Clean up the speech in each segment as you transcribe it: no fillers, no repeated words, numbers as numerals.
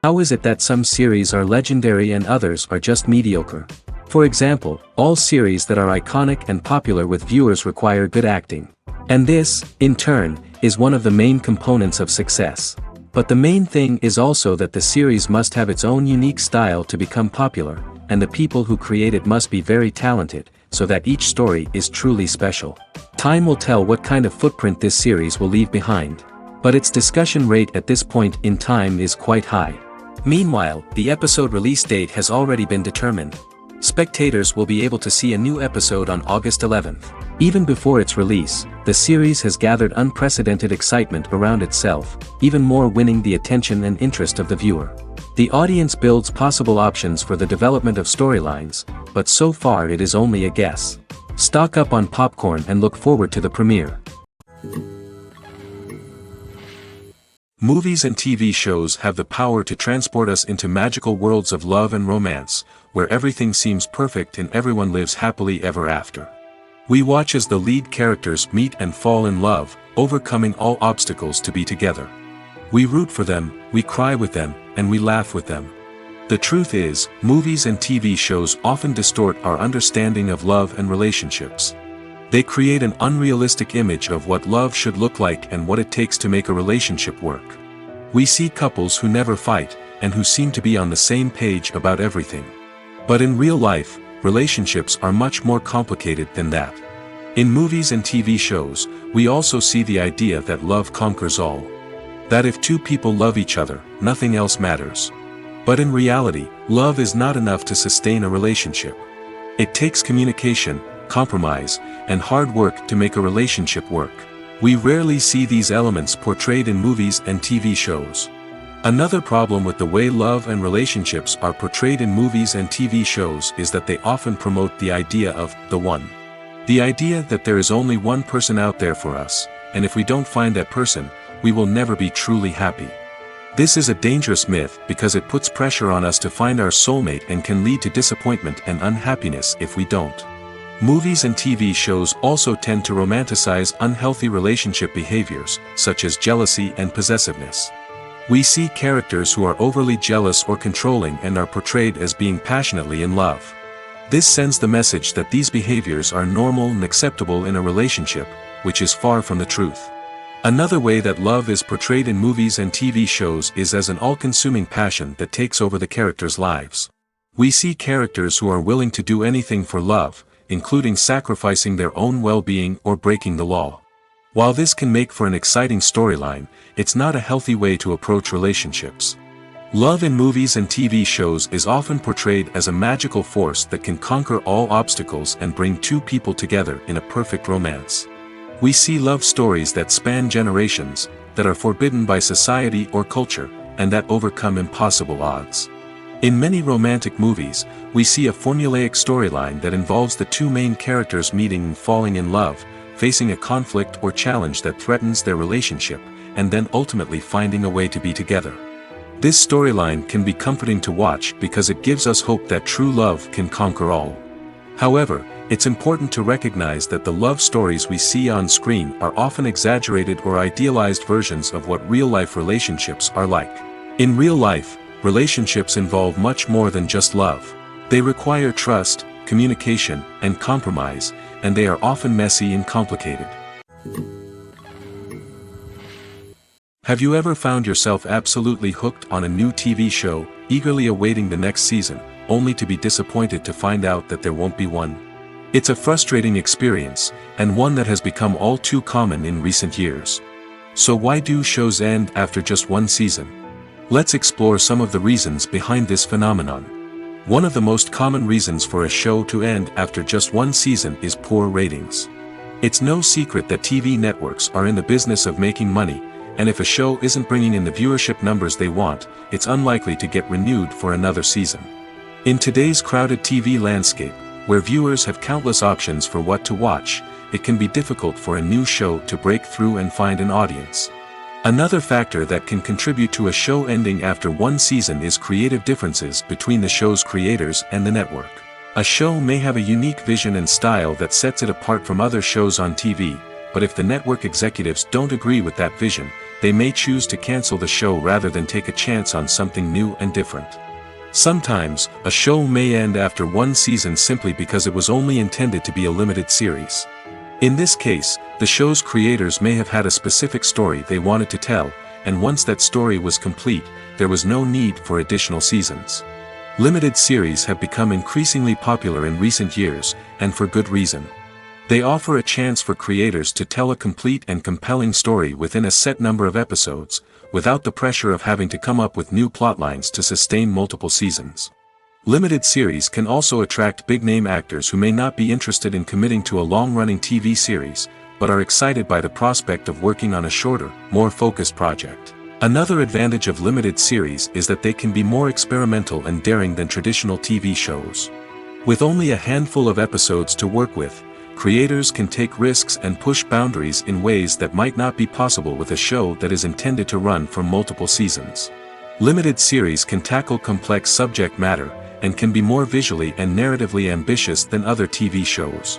How is it that some series are legendary and others are just mediocre? For example, all series that are iconic and popular with viewers require good acting. And this, in turn, is one of the main components of success. But the main thing is also that the series must have its own unique style to become popular, and the people who create it must be very talented, so that each story is truly special. Time will tell what kind of footprint this series will leave behind. But its discussion rate at this point in time is quite high. Meanwhile, the episode release date has already been determined. Spectators will be able to see a new episode on August 11th. Even before its release, the series has gathered unprecedented excitement around itself, even more winning the attention and interest of the viewer. The audience builds possible options for the development of storylines, but so far it is only a guess. Stock up on popcorn and look forward to the premiere. Movies and TV shows have the power to transport us into magical worlds of love and romance, where everything seems perfect and everyone lives happily ever after. We watch as the lead characters meet and fall in love, overcoming all obstacles to be together. We root for them, we cry with them, and we laugh with them. The truth is, movies and TV shows often distort our understanding of love and relationships. They create an unrealistic image of what love should look like and what it takes to make a relationship work. We see couples who never fight, and who seem to be on the same page about everything. But in real life, relationships are much more complicated than that. In movies and TV shows, we also see the idea that love conquers all. That if two people love each other, nothing else matters. But in reality, love is not enough to sustain a relationship. It takes communication, compromise, and hard work to make a relationship work. We rarely see these elements portrayed in movies and TV shows. Another problem with the way love and relationships are portrayed in movies and TV shows is that they often promote the idea of the one. The idea that there is only one person out there for us, and if we don't find that person, we will never be truly happy. This is a dangerous myth because it puts pressure on us to find our soulmate and can lead to disappointment and unhappiness if we don't. Movies and TV shows also tend to romanticize unhealthy relationship behaviors, such as jealousy and possessiveness. We see characters who are overly jealous or controlling and are portrayed as being passionately in love. This sends the message that these behaviors are normal and acceptable in a relationship, which is far from the truth. Another way that love is portrayed in movies and TV shows is as an all-consuming passion that takes over the characters' lives. We see characters who are willing to do anything for love, including sacrificing their own well-being or breaking the law. While this can make for an exciting storyline, it's not a healthy way to approach relationships. Love in movies and TV shows is often portrayed as a magical force that can conquer all obstacles and bring two people together in a perfect romance. We see love stories that span generations, that are forbidden by society or culture, and that overcome impossible odds. In many romantic movies, we see a formulaic storyline that involves the two main characters meeting and falling in love, facing a conflict or challenge that threatens their relationship, and then ultimately finding a way to be together. This storyline can be comforting to watch because it gives us hope that true love can conquer all. However, it's important to recognize that the love stories we see on screen are often exaggerated or idealized versions of what real-life relationships are like. In real life, relationships involve much more than just love. They require trust, communication, and compromise, and they are often messy and complicated. Have you ever found yourself absolutely hooked on a new TV show, eagerly awaiting the next season, only to be disappointed to find out that there won't be one? It's a frustrating experience, and one that has become all too common in recent years. So why do shows end after just one season? Let's explore some of the reasons behind this phenomenon. One of the most common reasons for a show to end after just one season is poor ratings. It's no secret that TV networks are in the business of making money, and if a show isn't bringing in the viewership numbers they want, it's unlikely to get renewed for another season. In today's crowded TV landscape, where viewers have countless options for what to watch, it can be difficult for a new show to break through and find an audience. Another factor that can contribute to a show ending after one season is creative differences between the show's creators and the network. A show may have a unique vision and style that sets it apart from other shows on TV, but if the network executives don't agree with that vision, they may choose to cancel the show rather than take a chance on something new and different. Sometimes, a show may end after one season simply because it was only intended to be a limited series. In this case, the show's creators may have had a specific story they wanted to tell, and once that story was complete, there was no need for additional seasons. Limited series have become increasingly popular in recent years, and for good reason. They offer a chance for creators to tell a complete and compelling story within a set number of episodes, without the pressure of having to come up with new plotlines to sustain multiple seasons. Limited series can also attract big-name actors who may not be interested in committing to a long-running TV series, but are excited by the prospect of working on a shorter, more focused project. Another advantage of limited series is that they can be more experimental and daring than traditional TV shows. With only a handful of episodes to work with, creators can take risks and push boundaries in ways that might not be possible with a show that is intended to run for multiple seasons. Limited series can tackle complex subject matter, and can be more visually and narratively ambitious than other TV shows.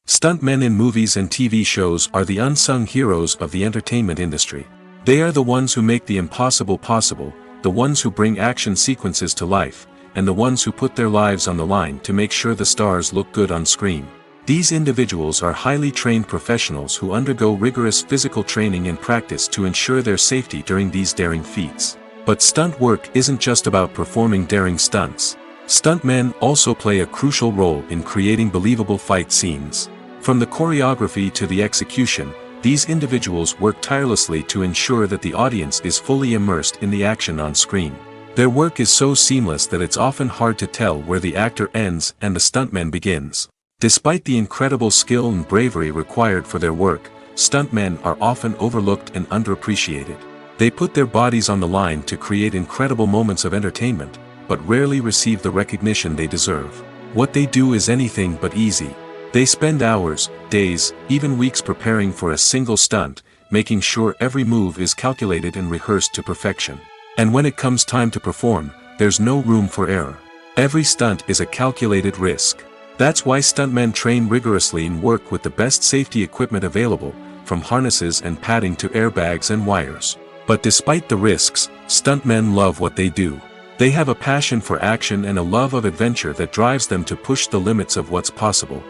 Stuntmen in movies and TV shows are the unsung heroes of the entertainment industry. They are the ones who make the impossible possible, the ones who bring action sequences to life, and the ones who put their lives on the line to make sure the stars look good on screen. These individuals are highly trained professionals who undergo rigorous physical training and practice to ensure their safety during these daring feats. But stunt work isn't just about performing daring stunts. Stuntmen also play a crucial role in creating believable fight scenes. From the choreography to the execution, these individuals work tirelessly to ensure that the audience is fully immersed in the action on screen. Their work is so seamless that it's often hard to tell where the actor ends and the stuntman begins. Despite the incredible skill and bravery required for their work, stuntmen are often overlooked and underappreciated. They put their bodies on the line to create incredible moments of entertainment, but rarely receive the recognition they deserve. What they do is anything but easy. They spend hours, days, even weeks preparing for a single stunt, making sure every move is calculated and rehearsed to perfection. And when it comes time to perform, there's no room for error. Every stunt is a calculated risk. That's why stuntmen train rigorously and work with the best safety equipment available, from harnesses and padding to airbags and wires. But despite the risks, stuntmen love what they do. They have a passion for action and a love of adventure that drives them to push the limits of what's possible.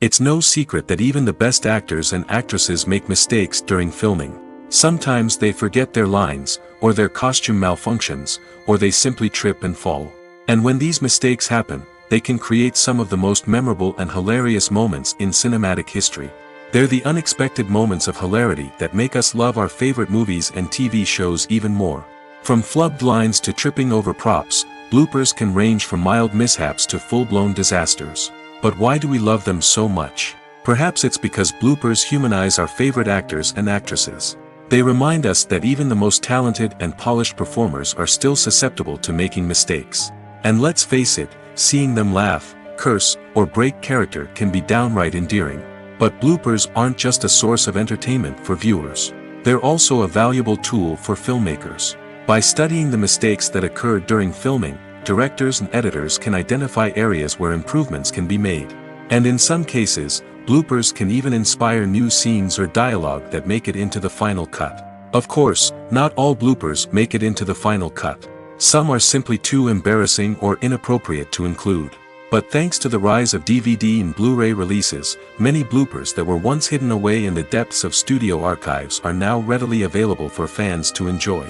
It's no secret that even the best actors and actresses make mistakes during filming. Sometimes they forget their lines, or their costume malfunctions, or they simply trip and fall. And when these mistakes happen, they can create some of the most memorable and hilarious moments in cinematic history. They're the unexpected moments of hilarity that make us love our favorite movies and TV shows even more. From flubbed lines to tripping over props, bloopers can range from mild mishaps to full-blown disasters. But why do we love them so much? Perhaps it's because bloopers humanize our favorite actors and actresses. They remind us that even the most talented and polished performers are still susceptible to making mistakes. And let's face it, seeing them laugh, curse, or break character can be downright endearing. But bloopers aren't just a source of entertainment for viewers. They're also a valuable tool for filmmakers. By studying the mistakes that occur during filming, directors and editors can identify areas where improvements can be made. And in some cases, bloopers can even inspire new scenes or dialogue that make it into the final cut. Of course, not all bloopers make it into the final cut. Some are simply too embarrassing or inappropriate to include. But thanks to the rise of DVD and Blu-ray releases, many bloopers that were once hidden away in the depths of studio archives are now readily available for fans to enjoy.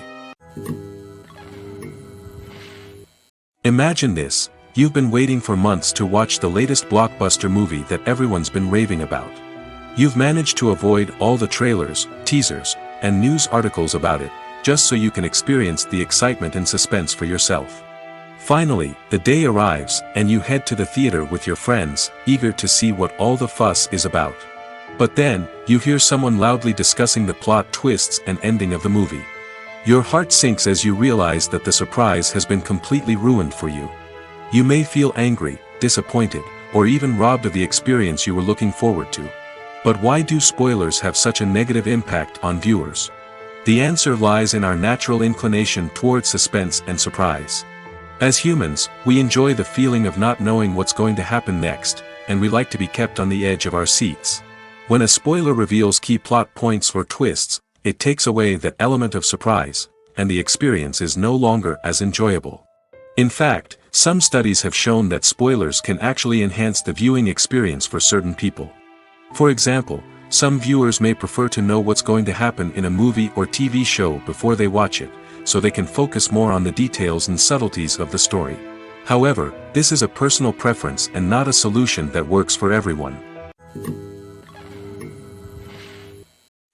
Imagine this. You've been waiting for months to watch the latest blockbuster movie that everyone's been raving about. You've managed to avoid all the trailers, teasers, and news articles about it, just so you can experience the excitement and suspense for yourself. Finally, the day arrives, and you head to the theater with your friends, eager to see what all the fuss is about. But then, you hear someone loudly discussing the plot twists and ending of the movie. Your heart sinks as you realize that the surprise has been completely ruined for you. You may feel angry, disappointed, or even robbed of the experience you were looking forward to. But why do spoilers have such a negative impact on viewers? The answer lies in our natural inclination towards suspense and surprise. As humans, we enjoy the feeling of not knowing what's going to happen next, and we like to be kept on the edge of our seats. When a spoiler reveals key plot points or twists, it takes away that element of surprise, and the experience is no longer as enjoyable. In fact, some studies have shown that spoilers can actually enhance the viewing experience for certain people. For example, some viewers may prefer to know what's going to happen in a movie or TV show before they watch it, so they can focus more on the details and subtleties of the story. However, this is a personal preference and not a solution that works for everyone.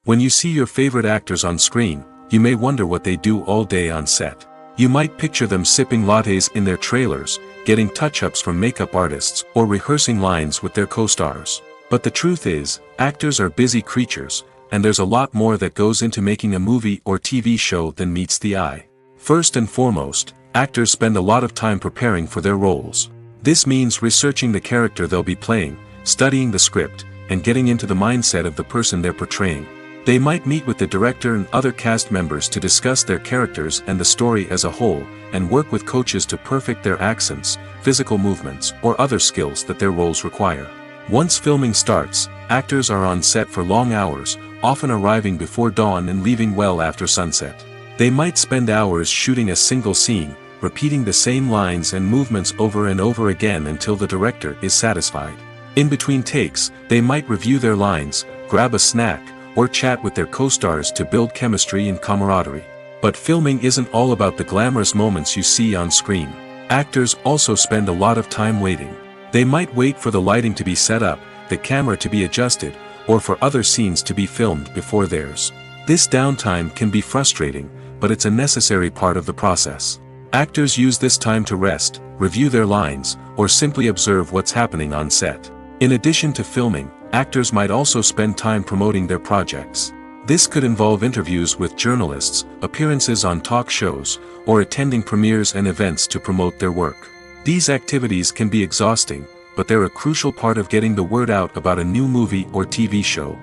When you see your favorite actors on screen, you may wonder what they do all day on set. You might picture them sipping lattes in their trailers, getting touch-ups from makeup artists, or rehearsing lines with their co-stars. But the truth is, actors are busy creatures, and there's a lot more that goes into making a movie or TV show than meets the eye. First and foremost, actors spend a lot of time preparing for their roles. This means researching the character they'll be playing, studying the script, and getting into the mindset of the person they're portraying. They might meet with the director and other cast members to discuss their characters and the story as a whole, and work with coaches to perfect their accents, physical movements, or other skills that their roles require. Once filming starts, actors are on set for long hours, often arriving before dawn and leaving well after sunset. They might spend hours shooting a single scene, repeating the same lines and movements over and over again until the director is satisfied. In between takes, they might review their lines, grab a snack, or chat with their co-stars to build chemistry and camaraderie. But filming isn't all about the glamorous moments you see on screen. Actors also spend a lot of time waiting. They might wait for the lighting to be set up, the camera to be adjusted, or for other scenes to be filmed before theirs. This downtime can be frustrating, but it's a necessary part of the process. Actors use this time to rest, review their lines, or simply observe what's happening on set. In addition to filming, actors might also spend time promoting their projects. This could involve interviews with journalists, appearances on talk shows, or attending premieres and events to promote their work. These activities can be exhausting, but they're a crucial part of getting the word out about a new movie or TV show.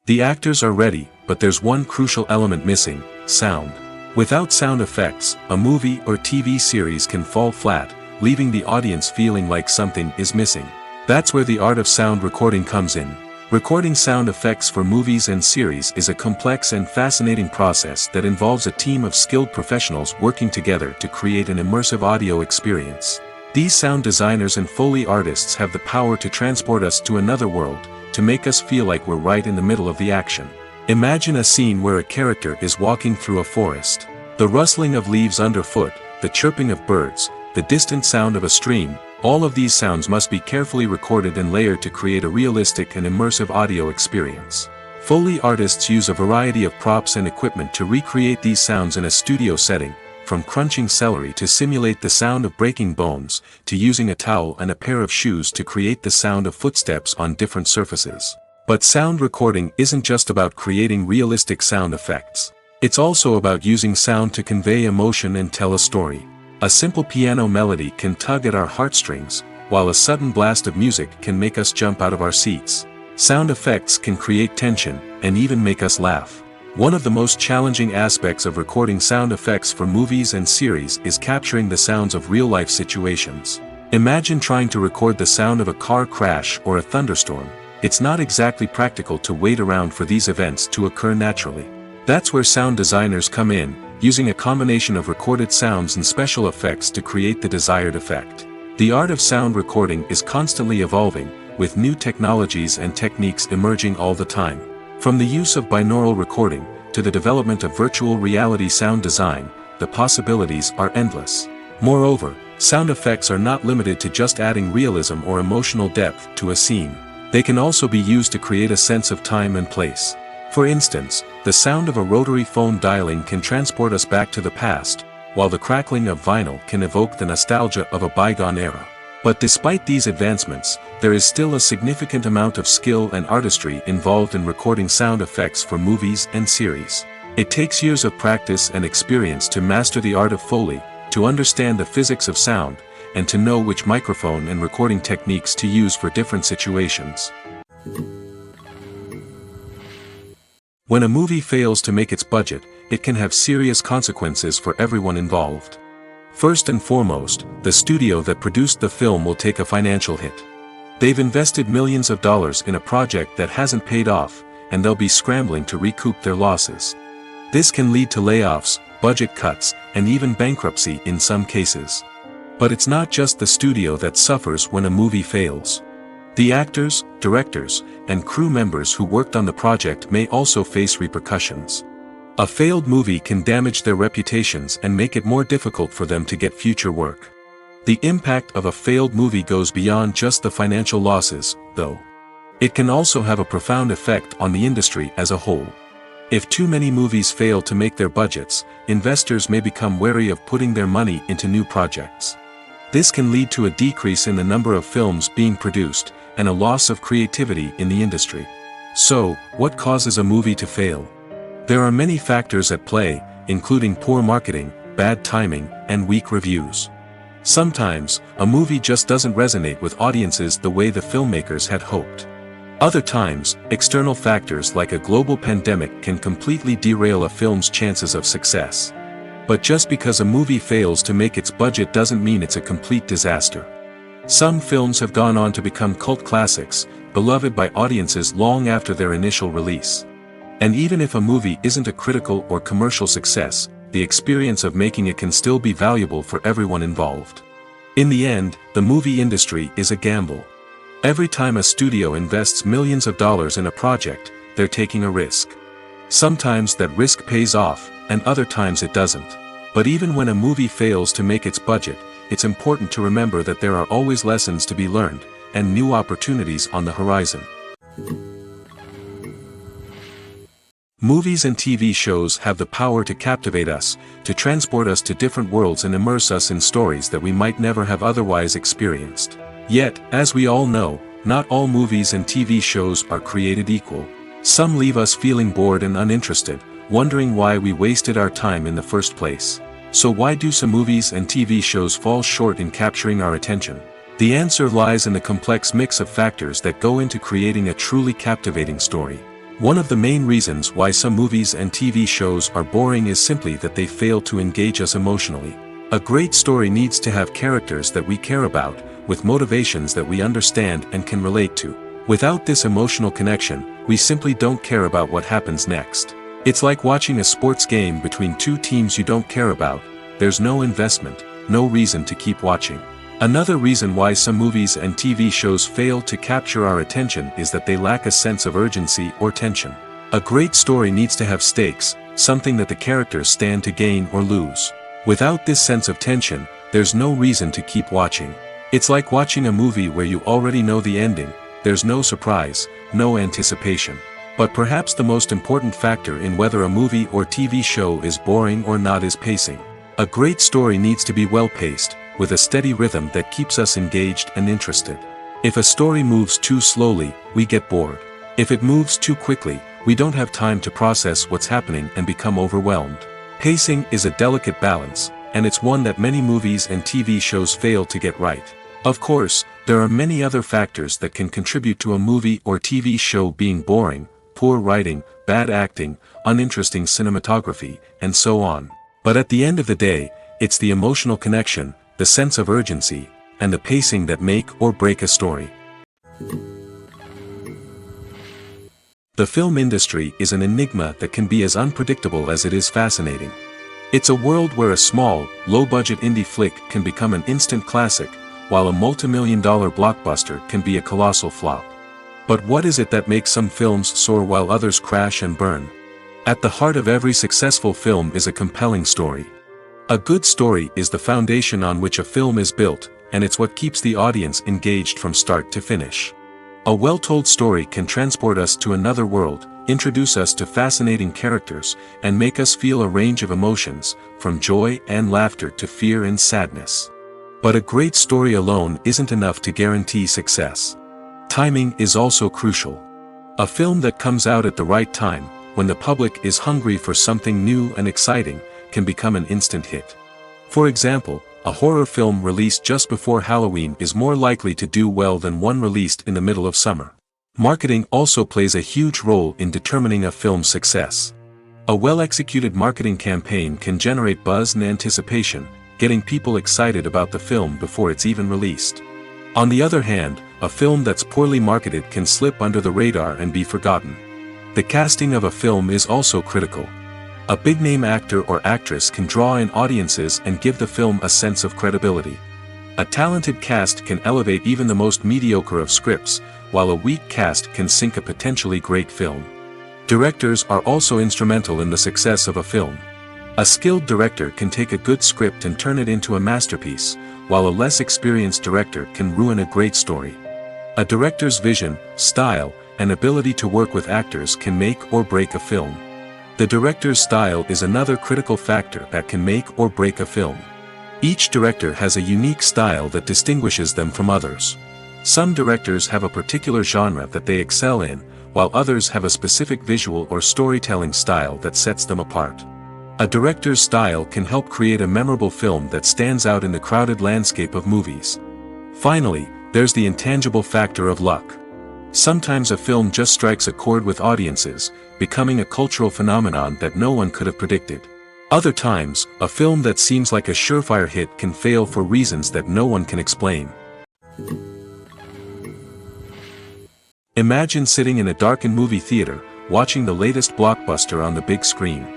The actors are ready, but there's one crucial element missing: sound. Without sound effects, a movie or TV series can fall flat, leaving the audience feeling like something is missing. That's where the art of sound recording comes in. Recording sound effects for movies and series is a complex and fascinating process that involves a team of skilled professionals working together to create an immersive audio experience. These sound designers and Foley artists have the power to transport us to another world, to make us feel like we're right in the middle of the action. Imagine a scene where a character is walking through a forest. The rustling of leaves underfoot, the chirping of birds, the distant sound of a stream, all of these sounds must be carefully recorded and layered to create a realistic and immersive audio experience. Foley artists use a variety of props and equipment to recreate these sounds in a studio setting, from crunching celery to simulate the sound of breaking bones, to using a towel and a pair of shoes to create the sound of footsteps on different surfaces. But sound recording isn't just about creating realistic sound effects. It's also about using sound to convey emotion and tell a story. A simple piano melody can tug at our heartstrings, while a sudden blast of music can make us jump out of our seats. Sound effects can create tension, and even make us laugh. One of the most challenging aspects of recording sound effects for movies and series is capturing the sounds of real-life situations. Imagine trying to record the sound of a car crash or a thunderstorm. It's not exactly practical to wait around for these events to occur naturally. That's where sound designers come in, using a combination of recorded sounds and special effects to create the desired effect. The art of sound recording is constantly evolving, with new technologies and techniques emerging all the time. From the use of binaural recording, to the development of virtual reality sound design, the possibilities are endless. Moreover, sound effects are not limited to just adding realism or emotional depth to a scene. They can also be used to create a sense of time and place. For instance, the sound of a rotary phone dialing can transport us back to the past, while the crackling of vinyl can evoke the nostalgia of a bygone era. But despite these advancements, there is still a significant amount of skill and artistry involved in recording sound effects for movies and series. It takes years of practice and experience to master the art of Foley, to understand the physics of sound, and to know which microphone and recording techniques to use for different situations. When a movie fails to make its budget, it can have serious consequences for everyone involved. First and foremost, the studio that produced the film will take a financial hit. They've invested millions of dollars in a project that hasn't paid off, and they'll be scrambling to recoup their losses. This can lead to layoffs, budget cuts, and even bankruptcy in some cases. But it's not just the studio that suffers when a movie fails. The actors, directors, and crew members who worked on the project may also face repercussions. A failed movie can damage their reputations and make it more difficult for them to get future work. The impact of a failed movie goes beyond just the financial losses, though. It can also have a profound effect on the industry as a whole. If too many movies fail to make their budgets, investors may become wary of putting their money into new projects. This can lead to a decrease in the number of films being produced, and a loss of creativity in the industry. So, what causes a movie to fail? There are many factors at play, including poor marketing, bad timing, and weak reviews. Sometimes, a movie just doesn't resonate with audiences the way the filmmakers had hoped. Other times, external factors like a global pandemic can completely derail a film's chances of success. But just because a movie fails to make its budget doesn't mean it's a complete disaster. Some films have gone on to become cult classics, beloved by audiences long after their initial release. And even if a movie isn't a critical or commercial success, the experience of making it can still be valuable for everyone involved. In the end, the movie industry is a gamble. Every time a studio invests millions of dollars in a project, they're taking a risk. Sometimes that risk pays off, and other times it doesn't. But even when a movie fails to make its budget, it's important to remember that there are always lessons to be learned, and new opportunities on the horizon. Movies and TV shows have the power to captivate us, to transport us to different worlds and immerse us in stories that we might never have otherwise experienced. Yet, as we all know, not all movies and TV shows are created equal. Some leave us feeling bored and uninterested, wondering why we wasted our time in the first place. So why do some movies and TV shows fall short in capturing our attention? The answer lies in the complex mix of factors that go into creating a truly captivating story. One of the main reasons why some movies and TV shows are boring is simply that they fail to engage us emotionally. A great story needs to have characters that we care about, with motivations that we understand and can relate to. Without this emotional connection, we simply don't care about what happens next. It's like watching a sports game between two teams you don't care about. There's no investment, no reason to keep watching. Another reason why some movies and TV shows fail to capture our attention is that they lack a sense of urgency or tension. A great story needs to have stakes, something that the characters stand to gain or lose. Without this sense of tension, there's no reason to keep watching. It's like watching a movie where you already know the ending, there's no surprise, no anticipation. But perhaps the most important factor in whether a movie or TV show is boring or not is pacing. A great story needs to be well-paced, with a steady rhythm that keeps us engaged and interested. If a story moves too slowly, we get bored. If it moves too quickly, we don't have time to process what's happening and become overwhelmed. Pacing is a delicate balance, and it's one that many movies and TV shows fail to get right. Of course, there are many other factors that can contribute to a movie or TV show being boring: poor writing, bad acting, uninteresting cinematography, and so on. But at the end of the day, it's the emotional connection, the sense of urgency, and the pacing that make or break a story. The film industry is an enigma that can be as unpredictable as it is fascinating. It's a world where a small, low-budget indie flick can become an instant classic, while a multi-million-dollar blockbuster can be a colossal flop. But what is it that makes some films soar while others crash and burn? At the heart of every successful film is a compelling story. A good story is the foundation on which a film is built, and it's what keeps the audience engaged from start to finish. A well-told story can transport us to another world, introduce us to fascinating characters, and make us feel a range of emotions, from joy and laughter to fear and sadness. But a great story alone isn't enough to guarantee success. Timing is also crucial. A film that comes out at the right time, when the public is hungry for something new and exciting, can become an instant hit. For example, a horror film released just before Halloween is more likely to do well than one released in the middle of summer. Marketing also plays a huge role in determining a film's success. A well-executed marketing campaign can generate buzz and anticipation, getting people excited about the film before it's even released. On the other hand, a film that's poorly marketed can slip under the radar and be forgotten. The casting of a film is also critical. A big-name actor or actress can draw in audiences and give the film a sense of credibility. A talented cast can elevate even the most mediocre of scripts, while a weak cast can sink a potentially great film. Directors are also instrumental in the success of a film. A skilled director can take a good script and turn it into a masterpiece, while a less experienced director can ruin a great story. A director's vision, style, and ability to work with actors can make or break a film. The director's style is another critical factor that can make or break a film. Each director has a unique style that distinguishes them from others. Some directors have a particular genre that they excel in, while others have a specific visual or storytelling style that sets them apart. A director's style can help create a memorable film that stands out in the crowded landscape of movies. Finally, there's the intangible factor of luck. Sometimes a film just strikes a chord with audiences, becoming a cultural phenomenon that no one could have predicted. Other times, a film that seems like a surefire hit can fail for reasons that no one can explain. Imagine sitting in a darkened movie theater, watching the latest blockbuster on the big screen.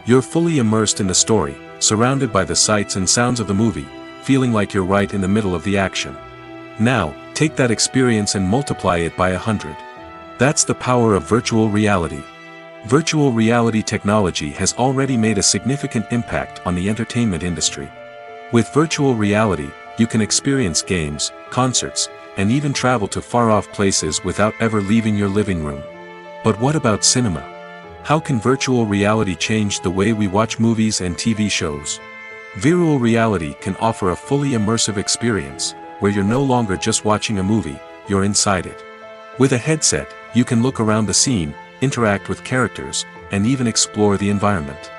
You're fully immersed in the story, surrounded by the sights and sounds of the movie, feeling like you're right in the middle of the action. Now, take that experience and multiply it by 100. That's the power of virtual reality. Virtual reality technology has already made a significant impact on the entertainment industry. With virtual reality, you can experience games, concerts, and even travel to far-off places without ever leaving your living room. But what about cinema? How can virtual reality change the way we watch movies and TV shows? Virtual reality can offer a fully immersive experience, where you're no longer just watching a movie, you're inside it. With a headset, you can look around the scene, interact with characters, and even explore the environment.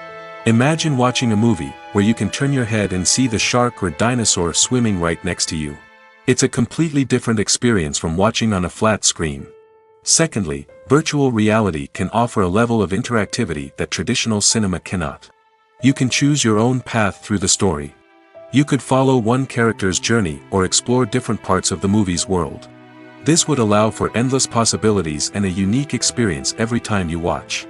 Imagine watching a movie where you can turn your head and see the shark or dinosaur swimming right next to you. It's a completely different experience from watching on a flat screen. Secondly, virtual reality can offer a level of interactivity that traditional cinema cannot. You can choose your own path through the story. You could follow one character's journey or explore different parts of the movie's world. This would allow for endless possibilities and a unique experience every time you watch.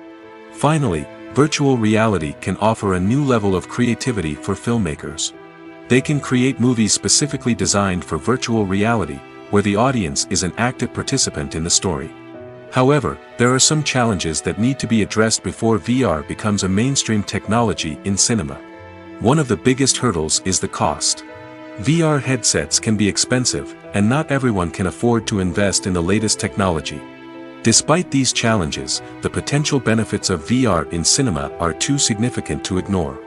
Finally, virtual reality can offer a new level of creativity for filmmakers. They can create movies specifically designed for virtual reality, where the audience is an active participant in the story. However, there are some challenges that need to be addressed before VR becomes a mainstream technology in cinema. One of the biggest hurdles is the cost. VR headsets can be expensive, and not everyone can afford to invest in the latest technology. Despite these challenges, the potential benefits of VR in cinema are too significant to ignore.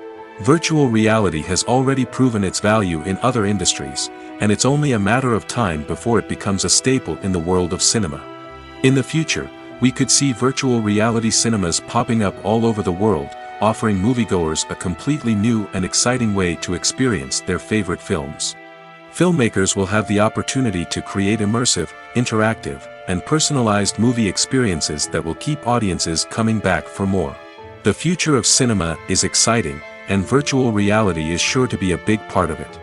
Virtual reality has already proven its value in other industries, and it's only a matter of time before it becomes a staple in the world of cinema. In the future, we could see virtual reality cinemas popping up all over the world, offering moviegoers a completely new and exciting way to experience their favorite films. Filmmakers will have the opportunity to create immersive, interactive, and personalized movie experiences that will keep audiences coming back for more. The future of cinema is exciting, and virtual reality is sure to be a big part of it.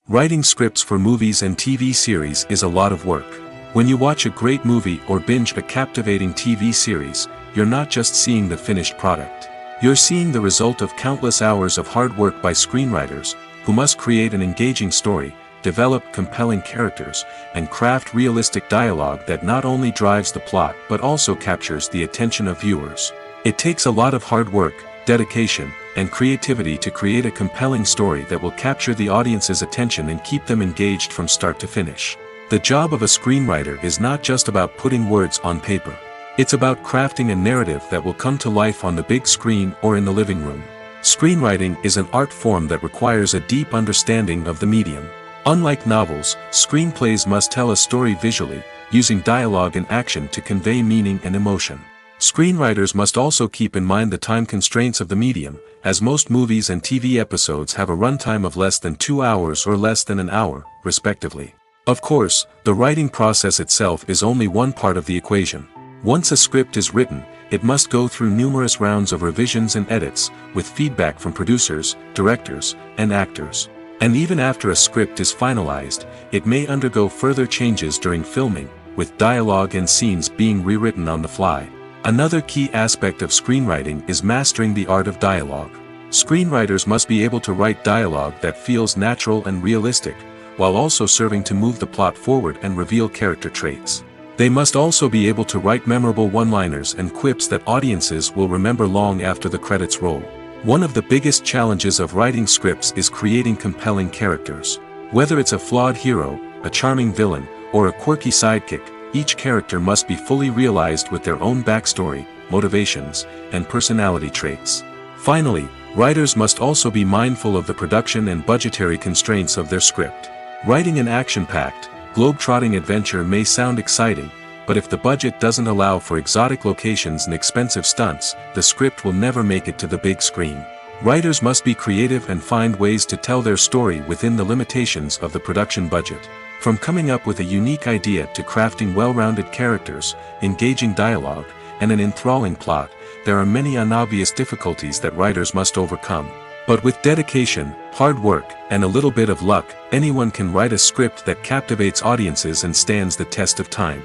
Writing scripts for movies and TV series is a lot of work. When you watch a great movie or binge a captivating TV series, you're not just seeing the finished product. You're seeing the result of countless hours of hard work by screenwriters, who must create an engaging story, develop compelling characters, and craft realistic dialogue that not only drives the plot but also captures the attention of viewers. It takes a lot of hard work, dedication, and creativity to create a compelling story that will capture the audience's attention and keep them engaged from start to finish. The job of a screenwriter is not just about putting words on paper. It's about crafting a narrative that will come to life on the big screen or in the living room. Screenwriting is an art form that requires a deep understanding of the medium. Unlike novels, screenplays must tell a story visually, using dialogue and action to convey meaning and emotion. Screenwriters must also keep in mind the time constraints of the medium, as most movies and TV episodes have a runtime of less than 2 hours or less than an hour, respectively. Of course, the writing process itself is only one part of the equation. Once a script is written, it must go through numerous rounds of revisions and edits, with feedback from producers, directors, and actors. And even after a script is finalized, it may undergo further changes during filming, with dialogue and scenes being rewritten on the fly. Another key aspect of screenwriting is mastering the art of dialogue. Screenwriters must be able to write dialogue that feels natural and realistic, while also serving to move the plot forward and reveal character traits. They must also be able to write memorable one-liners and quips that audiences will remember long after the credits roll. One of the biggest challenges of writing scripts is creating compelling characters. Whether it's a flawed hero, a charming villain, or a quirky sidekick, each character must be fully realized with their own backstory, motivations, and personality traits. Finally, writers must also be mindful of the production and budgetary constraints of their script. Writing an action-packed, globe-trotting adventure may sound exciting, but if the budget doesn't allow for exotic locations and expensive stunts, the script will never make it to the big screen. Writers must be creative and find ways to tell their story within the limitations of the production budget. From coming up with a unique idea to crafting well-rounded characters, engaging dialogue, and an enthralling plot, there are many unobvious difficulties that writers must overcome. But with dedication, hard work, and a little bit of luck, anyone can write a script that captivates audiences and stands the test of time.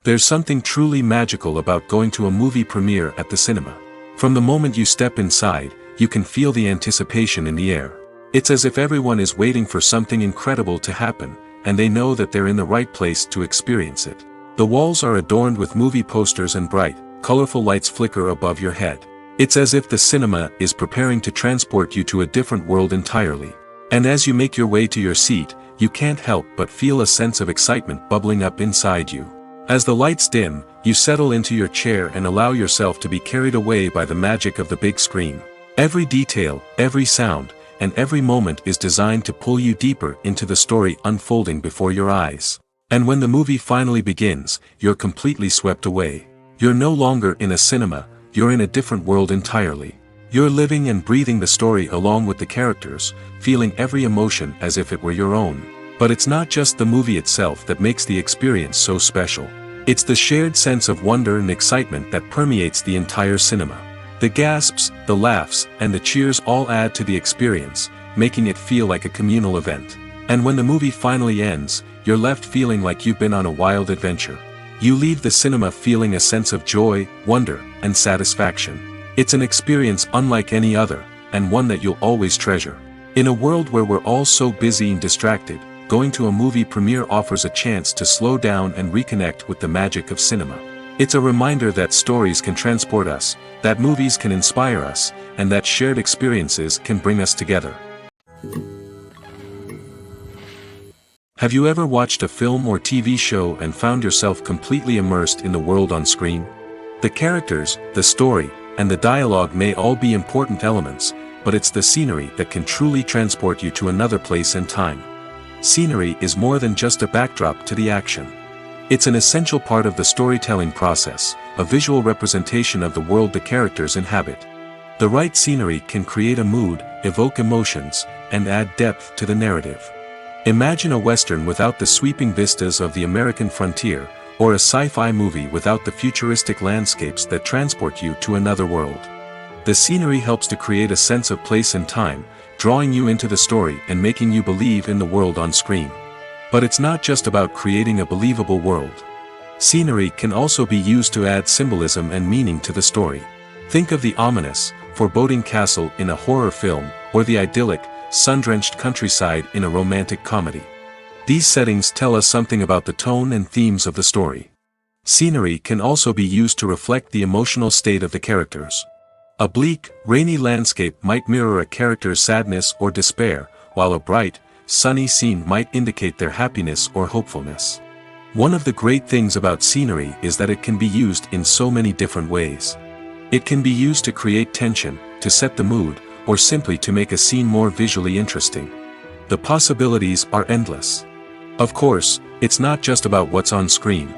There's something truly magical about going to a movie premiere at the cinema. From the moment you step inside, you can feel the anticipation in the air. It's as if everyone is waiting for something incredible to happen, and they know that they're in the right place to experience it. The walls are adorned with movie posters and bright, colorful lights flicker above your head. It's as if the cinema is preparing to transport you to a different world entirely. And as you make your way to your seat, you can't help but feel a sense of excitement bubbling up inside you. As the lights dim, you settle into your chair and allow yourself to be carried away by the magic of the big screen. Every detail, every sound, and every moment is designed to pull you deeper into the story unfolding before your eyes. And when the movie finally begins, you're completely swept away. You're no longer in a cinema, you're in a different world entirely. You're living and breathing the story along with the characters, feeling every emotion as if it were your own. But it's not just the movie itself that makes the experience so special. It's the shared sense of wonder and excitement that permeates the entire cinema. The gasps, the laughs, and the cheers all add to the experience, making it feel like a communal event. And when the movie finally ends, you're left feeling like you've been on a wild adventure. You leave the cinema feeling a sense of joy, wonder, and satisfaction. It's an experience unlike any other, and one that you'll always treasure. In a world where we're all so busy and distracted, going to a movie premiere offers a chance to slow down and reconnect with the magic of cinema. It's a reminder that stories can transport us, that movies can inspire us, and that shared experiences can bring us together. Have you ever watched a film or TV show and found yourself completely immersed in the world on screen? The characters, the story, and the dialogue may all be important elements, but it's the scenery that can truly transport you to another place and time. Scenery is more than just a backdrop to the action. It's an essential part of the storytelling process, a visual representation of the world the characters inhabit. The right scenery can create a mood, evoke emotions, and add depth to the narrative. Imagine a Western without the sweeping vistas of the American frontier, or a sci-fi movie without the futuristic landscapes that transport you to another world. The scenery helps to create a sense of place and time, drawing you into the story and making you believe in the world on screen. But it's not just about creating a believable world. Scenery can also be used to add symbolism and meaning to the story. Think of the ominous, foreboding castle in a horror film, or the idyllic, sun-drenched countryside in a romantic comedy. These settings tell us something about the tone and themes of the story. Scenery can also be used to reflect the emotional state of the characters. A bleak, rainy landscape might mirror a character's sadness or despair, while a bright, sunny scene might indicate their happiness or hopefulness. One of the great things about scenery is that it can be used in so many different ways. It can be used to create tension, to set the mood, or simply to make a scene more visually interesting. The possibilities are endless. Of course, it's not just about what's on screen.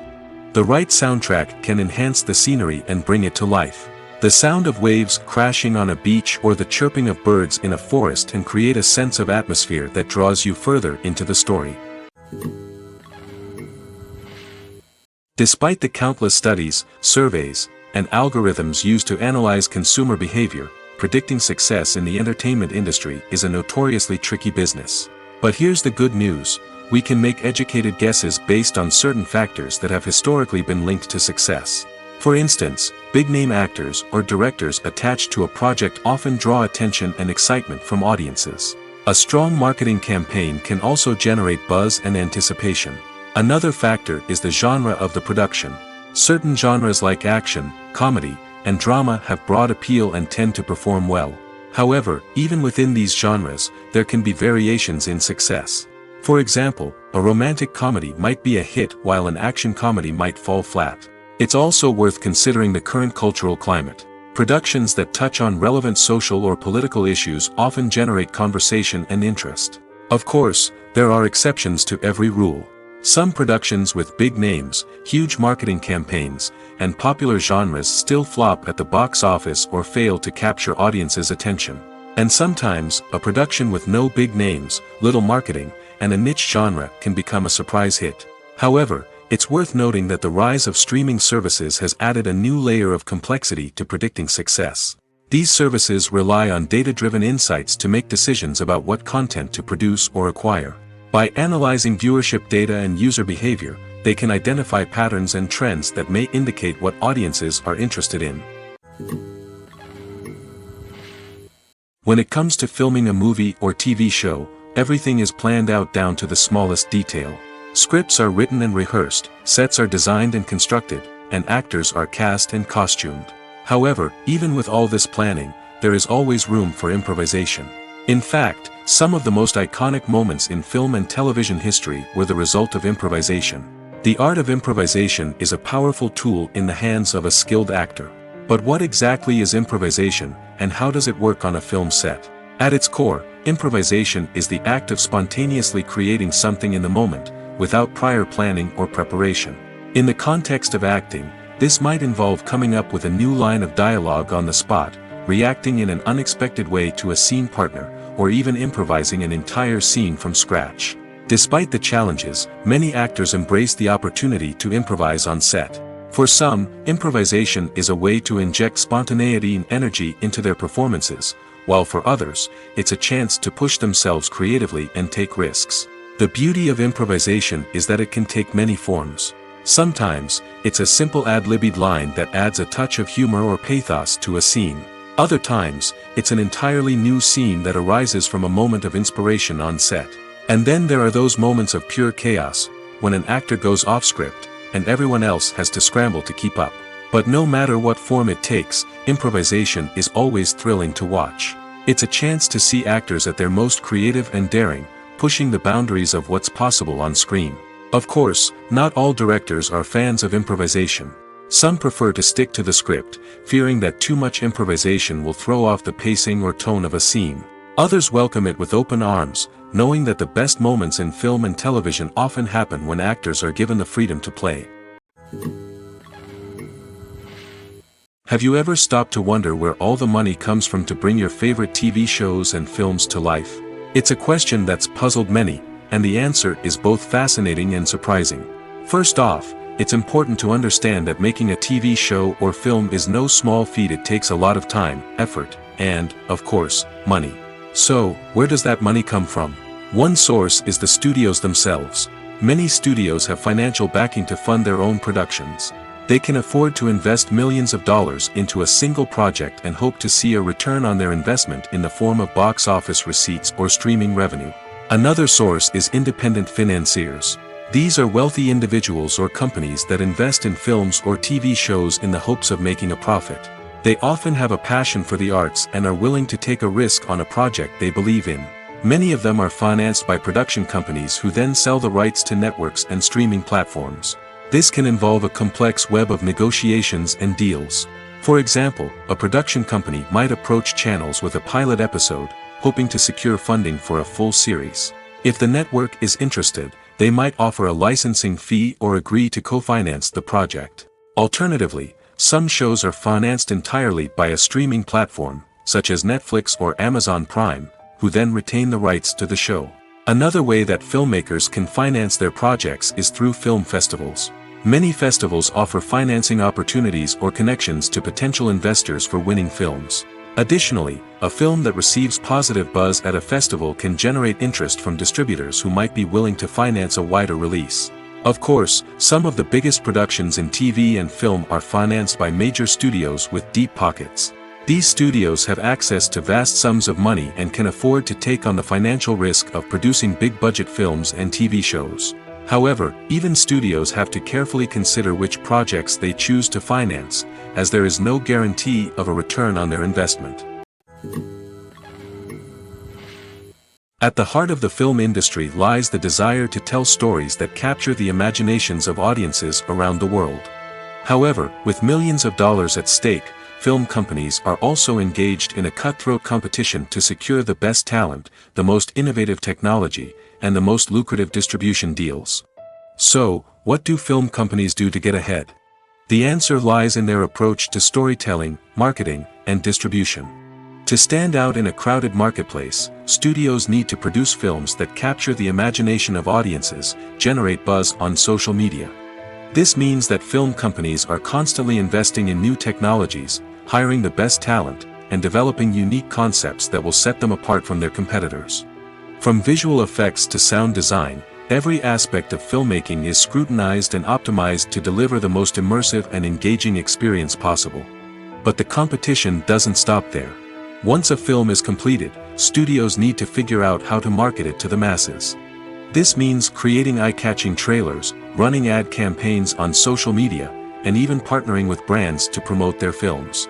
The right soundtrack can enhance the scenery and bring it to life. The sound of waves crashing on a beach or the chirping of birds in a forest can create a sense of atmosphere that draws you further into the story. Despite the countless studies, surveys, and algorithms used to analyze consumer behavior, predicting success in the entertainment industry is a notoriously tricky business. But here's the good news: we can make educated guesses based on certain factors that have historically been linked to success. For instance, big-name actors or directors attached to a project often draw attention and excitement from audiences. A strong marketing campaign can also generate buzz and anticipation. Another factor is the genre of the production. Certain genres like action, comedy, and drama have broad appeal and tend to perform well. However, even within these genres, there can be variations in success. For example, a romantic comedy might be a hit while an action comedy might fall flat. It's also worth considering the current cultural climate. Productions that touch on relevant social or political issues often generate conversation and interest. Of course, there are exceptions to every rule. Some productions with big names, huge marketing campaigns, and popular genres still flop at the box office or fail to capture audiences' attention. And sometimes, a production with no big names, little marketing, and a niche genre can become a surprise hit. However, it's worth noting that the rise of streaming services has added a new layer of complexity to predicting success. These services rely on data-driven insights to make decisions about what content to produce or acquire. By analyzing viewership data and user behavior, they can identify patterns and trends that may indicate what audiences are interested in. When it comes to filming a movie or TV show, everything is planned out down to the smallest detail. Scripts are written and rehearsed, sets are designed and constructed, and actors are cast and costumed. However, even with all this planning, there is always room for improvisation. In fact, some of the most iconic moments in film and television history were the result of improvisation. The art of improvisation is a powerful tool in the hands of a skilled actor. But what exactly is improvisation, and how does it work on a film set? At its core, improvisation is the act of spontaneously creating something in the moment, without prior planning or preparation. In the context of acting, this might involve coming up with a new line of dialogue on the spot, reacting in an unexpected way to a scene partner, or even improvising an entire scene from scratch. Despite the challenges, many actors embrace the opportunity to improvise on set. For some, improvisation is a way to inject spontaneity and energy into their performances, while for others, it's a chance to push themselves creatively and take risks. The beauty of improvisation is that it can take many forms. Sometimes, it's a simple ad-libbed line that adds a touch of humor or pathos to a scene. Other times, it's an entirely new scene that arises from a moment of inspiration on set. And then there are those moments of pure chaos, when an actor goes off script, and everyone else has to scramble to keep up. But no matter what form it takes, improvisation is always thrilling to watch. It's a chance to see actors at their most creative and daring, pushing the boundaries of what's possible on screen. Of course, not all directors are fans of improvisation. Some prefer to stick to the script, fearing that too much improvisation will throw off the pacing or tone of a scene. Others welcome it with open arms, knowing that the best moments in film and television often happen when actors are given the freedom to play. Have you ever stopped to wonder where all the money comes from to bring your favorite TV shows and films to life? It's a question that's puzzled many, and the answer is both fascinating and surprising. First off, it's important to understand that making a TV show or film is no small feat. It takes a lot of time, effort, and, of course, money. So, where does that money come from? One source is the studios themselves. Many studios have financial backing to fund their own productions. They can afford to invest millions of dollars into a single project and hope to see a return on their investment in the form of box office receipts or streaming revenue. Another source is independent financiers. These are wealthy individuals or companies that invest in films or TV shows in the hopes of making a profit. They often have a passion for the arts and are willing to take a risk on a project they believe in. Many of them are financed by production companies who then sell the rights to networks and streaming platforms. This can involve a complex web of negotiations and deals. For example, a production company might approach channels with a pilot episode, hoping to secure funding for a full series. If the network is interested, they might offer a licensing fee or agree to co-finance the project. Alternatively, some shows are financed entirely by a streaming platform, such as Netflix or Amazon Prime, who then retain the rights to the show. Another way that filmmakers can finance their projects is through film festivals. Many festivals offer financing opportunities or connections to potential investors for winning films. Additionally, a film that receives positive buzz at a festival can generate interest from distributors who might be willing to finance a wider release. Of course, some of the biggest productions in TV and film are financed by major studios with deep pockets. These studios have access to vast sums of money and can afford to take on the financial risk of producing big-budget films and TV shows. However, even studios have to carefully consider which projects they choose to finance, as there is no guarantee of a return on their investment. At the heart of the film industry lies the desire to tell stories that capture the imaginations of audiences around the world. However, with millions of dollars at stake, film companies are also engaged in a cutthroat competition to secure the best talent, the most innovative technology, and the most lucrative distribution deals. So, what do film companies do to get ahead? The answer lies in their approach to storytelling, marketing, and distribution. To stand out in a crowded marketplace, studios need to produce films that capture the imagination of audiences, generate buzz on social media. This means that film companies are constantly investing in new technologies, hiring the best talent, and developing unique concepts that will set them apart from their competitors. From visual effects to sound design, every aspect of filmmaking is scrutinized and optimized to deliver the most immersive and engaging experience possible. But the competition doesn't stop there. Once a film is completed, studios need to figure out how to market it to the masses. This means creating eye-catching trailers, running ad campaigns on social media, and even partnering with brands to promote their films.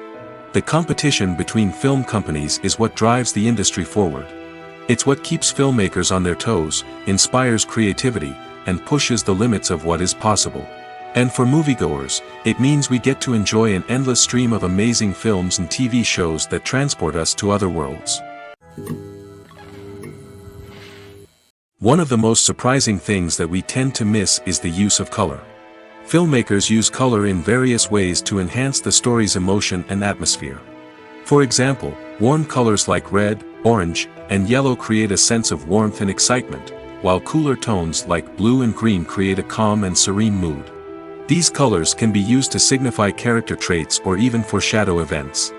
The competition between film companies is what drives the industry forward. It's what keeps filmmakers on their toes, inspires creativity, and pushes the limits of what is possible. And for moviegoers, it means we get to enjoy an endless stream of amazing films and TV shows that transport us to other worlds. One of the most surprising things that we tend to miss is the use of color. Filmmakers use color in various ways to enhance the story's emotion and atmosphere. For example, warm colors like red, orange, and yellow create a sense of warmth and excitement, while cooler tones like blue and green create a calm and serene mood. These colors can be used to signify character traits or even foreshadow events.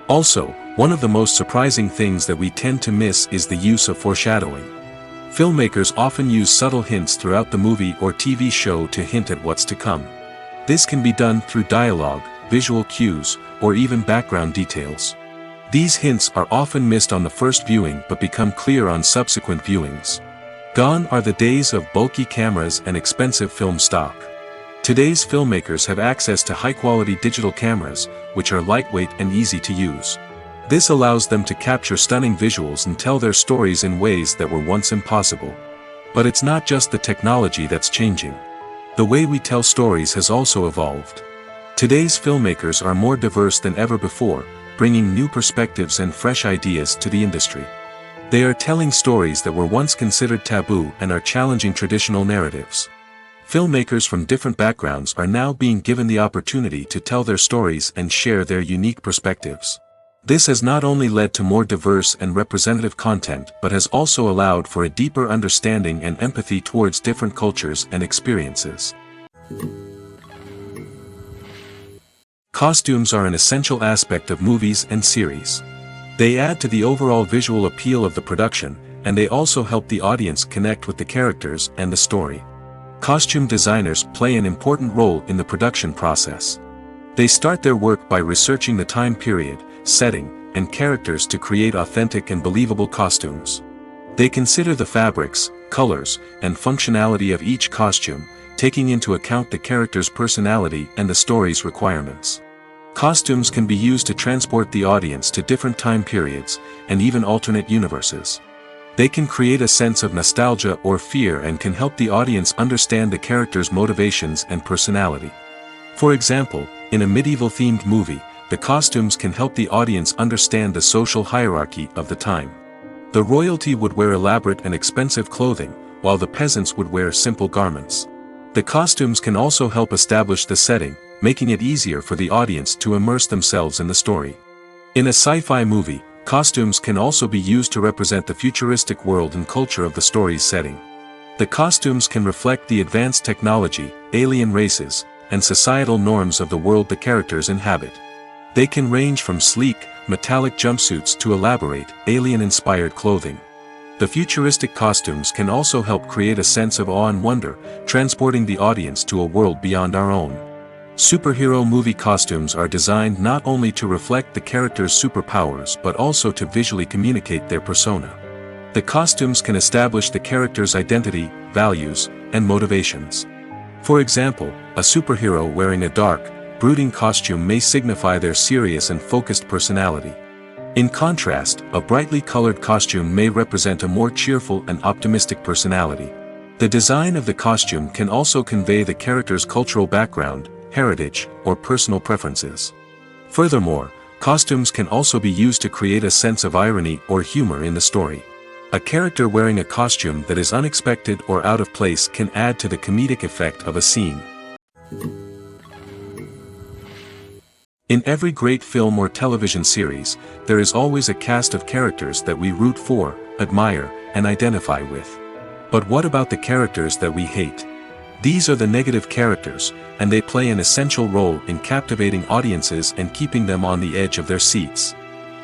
Also, one of the most surprising things that we tend to miss is the use of foreshadowing. Filmmakers often use subtle hints throughout the movie or TV show to hint at what's to come. This can be done through dialogue, visual cues, or even background details. These hints are often missed on the first viewing but become clear on subsequent viewings. Gone are the days of bulky cameras and expensive film stock. Today's filmmakers have access to high-quality digital cameras, which are lightweight and easy to use. This allows them to capture stunning visuals and tell their stories in ways that were once impossible. But it's not just the technology that's changing. The way we tell stories has also evolved. Today's filmmakers are more diverse than ever before, bringing new perspectives and fresh ideas to the industry. They are telling stories that were once considered taboo and are challenging traditional narratives. Filmmakers from different backgrounds are now being given the opportunity to tell their stories and share their unique perspectives. This has not only led to more diverse and representative content but has also allowed for a deeper understanding and empathy towards different cultures and experiences. Costumes are an essential aspect of movies and series. They add to the overall visual appeal of the production, and they also help the audience connect with the characters and the story. Costume designers play an important role in the production process. They start their work by researching the time period, setting, and characters to create authentic and believable costumes. They consider the fabrics, colors, and functionality of each costume, taking into account the character's personality and the story's requirements. Costumes can be used to transport the audience to different time periods, and even alternate universes. They can create a sense of nostalgia or fear and can help the audience understand the character's motivations and personality. For example, in a medieval-themed movie, the costumes can help the audience understand the social hierarchy of the time. The royalty would wear elaborate and expensive clothing, while the peasants would wear simple garments. The costumes can also help establish the setting, making it easier for the audience to immerse themselves in the story. In a sci-fi movie, costumes can also be used to represent the futuristic world and culture of the story's setting. The costumes can reflect the advanced technology, alien races, and societal norms of the world the characters inhabit. They can range from sleek, metallic jumpsuits to elaborate, alien-inspired clothing. The futuristic costumes can also help create a sense of awe and wonder, transporting the audience to a world beyond our own. Superhero movie costumes are designed not only to reflect the character's superpowers but also to visually communicate their persona. The costumes can establish the character's identity, values, and motivations. For example, a superhero wearing a dark, brooding costume may signify their serious and focused personality. In contrast, a brightly colored costume may represent a more cheerful and optimistic personality. The design of the costume can also convey the character's cultural background, heritage, or personal preferences. Furthermore, costumes can also be used to create a sense of irony or humor in the story. A character wearing a costume that is unexpected or out of place can add to the comedic effect of a scene. In every great film or television series, there is always a cast of characters that we root for, admire, and identify with. But what about the characters that we hate? These are the negative characters, and they play an essential role in captivating audiences and keeping them on the edge of their seats.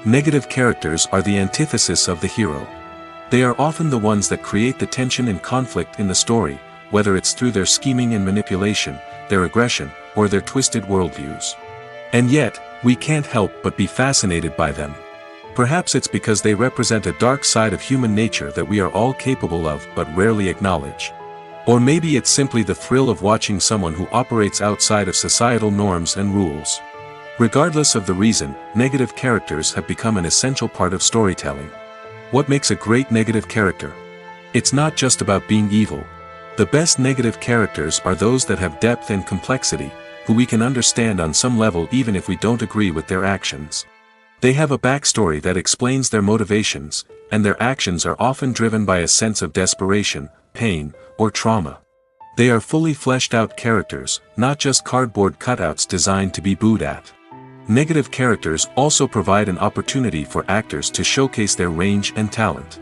Negative characters are the antithesis of the hero. They are often the ones that create the tension and conflict in the story, whether it's through their scheming and manipulation, their aggression, or their twisted worldviews. And yet, we can't help but be fascinated by them. Perhaps it's because they represent a dark side of human nature that we are all capable of but rarely acknowledge. Or maybe it's simply the thrill of watching someone who operates outside of societal norms and rules. Regardless of the reason, negative characters have become an essential part of storytelling. What makes a great negative character? It's not just about being evil. The best negative characters are those that have depth and complexity, who we can understand on some level even if we don't agree with their actions. They have a backstory that explains their motivations, and their actions are often driven by a sense of desperation, pain, or trauma. They are fully fleshed out characters, not just cardboard cutouts designed to be booed at. Negative characters also provide an opportunity for actors to showcase their range and talent.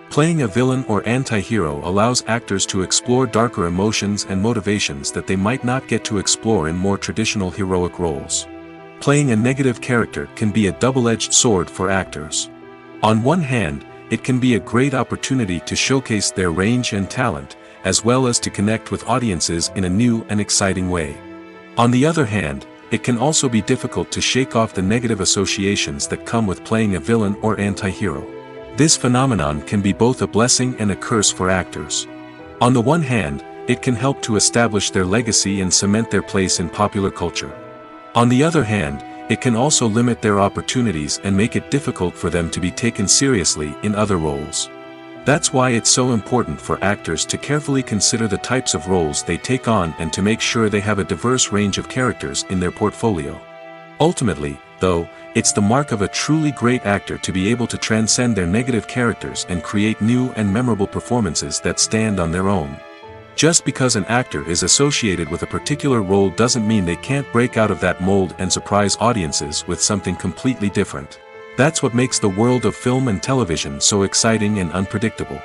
Playing a villain or anti-hero allows actors to explore darker emotions and motivations that they might not get to explore in more traditional heroic roles. Playing a negative character can be a double-edged sword for actors. On one hand, it can be a great opportunity to showcase their range and talent, as well as to connect with audiences in a new and exciting way. On the other hand, it can also be difficult to shake off the negative associations that come with playing a villain or anti-hero. This phenomenon can be both a blessing and a curse for actors. On the one hand, it can help to establish their legacy and cement their place in popular culture. On the other hand, it can also limit their opportunities and make it difficult for them to be taken seriously in other roles. That's why it's so important for actors to carefully consider the types of roles they take on and to make sure they have a diverse range of characters in their portfolio. Ultimately, though, it's the mark of a truly great actor to be able to transcend their negative characters and create new and memorable performances that stand on their own. Just because an actor is associated with a particular role doesn't mean they can't break out of that mold and surprise audiences with something completely different. That's what makes the world of film and television so exciting and unpredictable.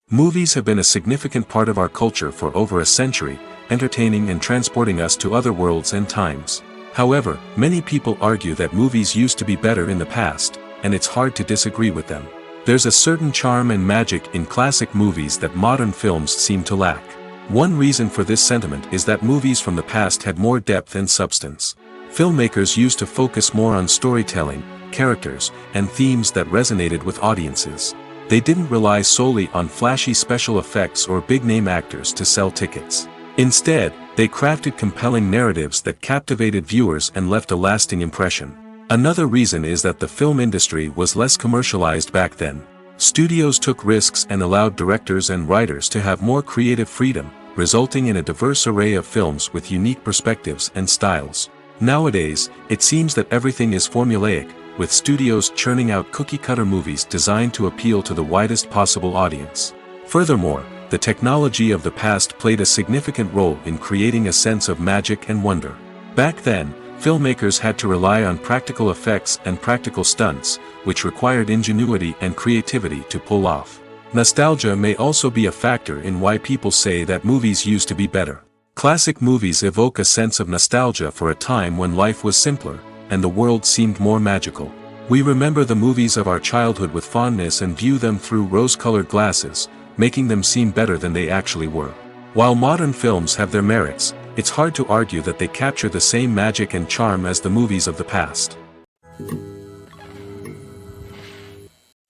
Movies have been a significant part of our culture for over a century, entertaining and transporting us to other worlds and times. However, many people argue that movies used to be better in the past, and it's hard to disagree with them. There's a certain charm and magic in classic movies that modern films seem to lack. One reason for this sentiment is that movies from the past had more depth and substance. Filmmakers used to focus more on storytelling, characters, and themes that resonated with audiences. They didn't rely solely on flashy special effects or big-name actors to sell tickets. Instead, they crafted compelling narratives that captivated viewers and left a lasting impression. Another reason is that the film industry was less commercialized back then. Studios took risks and allowed directors and writers to have more creative freedom, resulting in a diverse array of films with unique perspectives and styles. Nowadays, it seems that everything is formulaic, with studios churning out cookie-cutter movies designed to appeal to the widest possible audience. Furthermore, the technology of the past played a significant role in creating a sense of magic and wonder. Back then, filmmakers had to rely on practical effects and practical stunts, which required ingenuity and creativity to pull off. Nostalgia may also be a factor in why people say that movies used to be better. Classic movies evoke a sense of nostalgia for a time when life was simpler, and the world seemed more magical. We remember the movies of our childhood with fondness and view them through rose-colored glasses, making them seem better than they actually were. While modern films have their merits, it's hard to argue that they capture the same magic and charm as the movies of the past.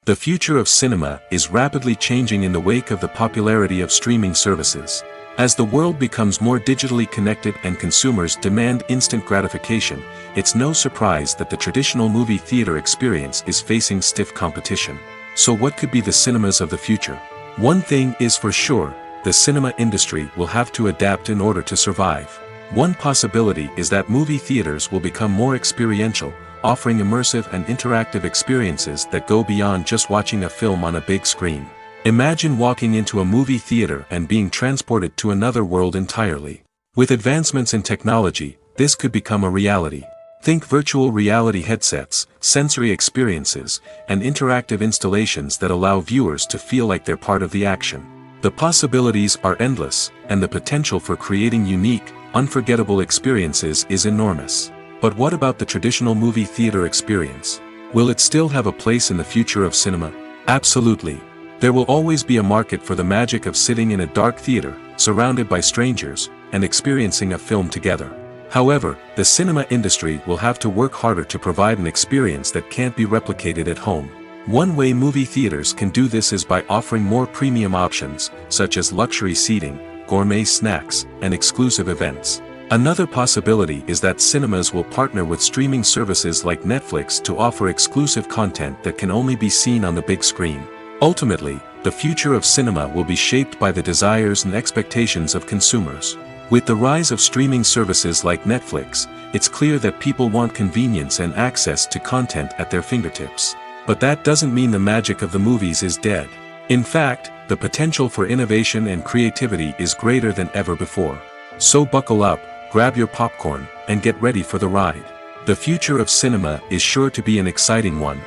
The future of cinema is rapidly changing in the wake of the popularity of streaming services. As the world becomes more digitally connected and consumers demand instant gratification, it's no surprise that the traditional movie theater experience is facing stiff competition. So what could be the cinemas of the future? One thing is for sure, the cinema industry will have to adapt in order to survive. One possibility is that movie theaters will become more experiential, offering immersive and interactive experiences that go beyond just watching a film on a big screen. Imagine walking into a movie theater and being transported to another world entirely. With advancements in technology, this could become a reality. Think virtual reality headsets, sensory experiences, and interactive installations that allow viewers to feel like they're part of the action. The possibilities are endless, and the potential for creating unique, unforgettable experiences is enormous. But what about the traditional movie theater experience? Will it still have a place in the future of cinema? Absolutely. There will always be a market for the magic of sitting in a dark theater, surrounded by strangers, and experiencing a film together. However, the cinema industry will have to work harder to provide an experience that can't be replicated at home. One way movie theaters can do this is by offering more premium options, such as luxury seating, gourmet snacks, and exclusive events. Another possibility is that cinemas will partner with streaming services like Netflix to offer exclusive content that can only be seen on the big screen. Ultimately, the future of cinema will be shaped by the desires and expectations of consumers. With the rise of streaming services like Netflix, it's clear that people want convenience and access to content at their fingertips. But that doesn't mean the magic of the movies is dead. In fact, the potential for innovation and creativity is greater than ever before. So buckle up, grab your popcorn, and get ready for the ride. The future of cinema is sure to be an exciting one.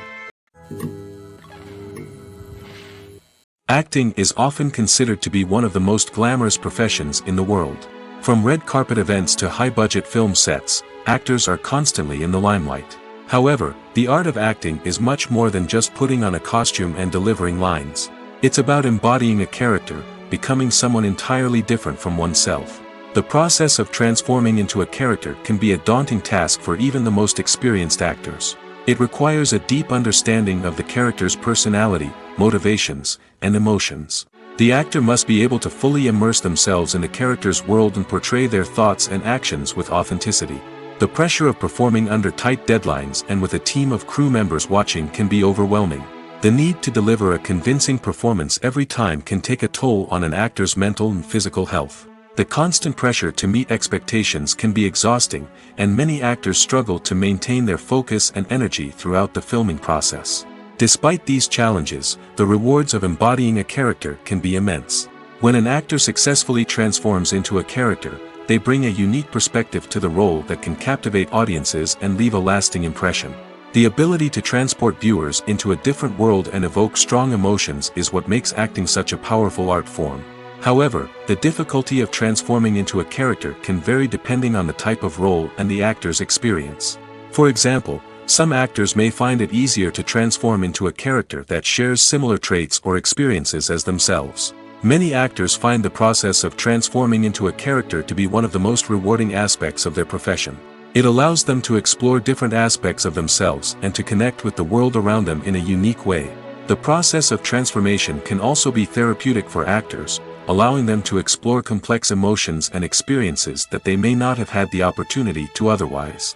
Acting is often considered to be one of the most glamorous professions in the world. From red carpet events to high-budget film sets, actors are constantly in the limelight. However, the art of acting is much more than just putting on a costume and delivering lines. It's about embodying a character, becoming someone entirely different from oneself. The process of transforming into a character can be a daunting task for even the most experienced actors. It requires a deep understanding of the character's personality, motivations, and emotions. The actor must be able to fully immerse themselves in the character's world and portray their thoughts and actions with authenticity. The pressure of performing under tight deadlines and with a team of crew members watching can be overwhelming. The need to deliver a convincing performance every time can take a toll on an actor's mental and physical health. The constant pressure to meet expectations can be exhausting, and many actors struggle to maintain their focus and energy throughout the filming process. Despite these challenges, the rewards of embodying a character can be immense. When an actor successfully transforms into a character, they bring a unique perspective to the role that can captivate audiences and leave a lasting impression. The ability to transport viewers into a different world and evoke strong emotions is what makes acting such a powerful art form. However, the difficulty of transforming into a character can vary depending on the type of role and the actor's experience. For example, some actors may find it easier to transform into a character that shares similar traits or experiences as themselves. Many actors find the process of transforming into a character to be one of the most rewarding aspects of their profession. It allows them to explore different aspects of themselves and to connect with the world around them in a unique way. The process of transformation can also be therapeutic for actors, allowing them to explore complex emotions and experiences that they may not have had the opportunity to otherwise.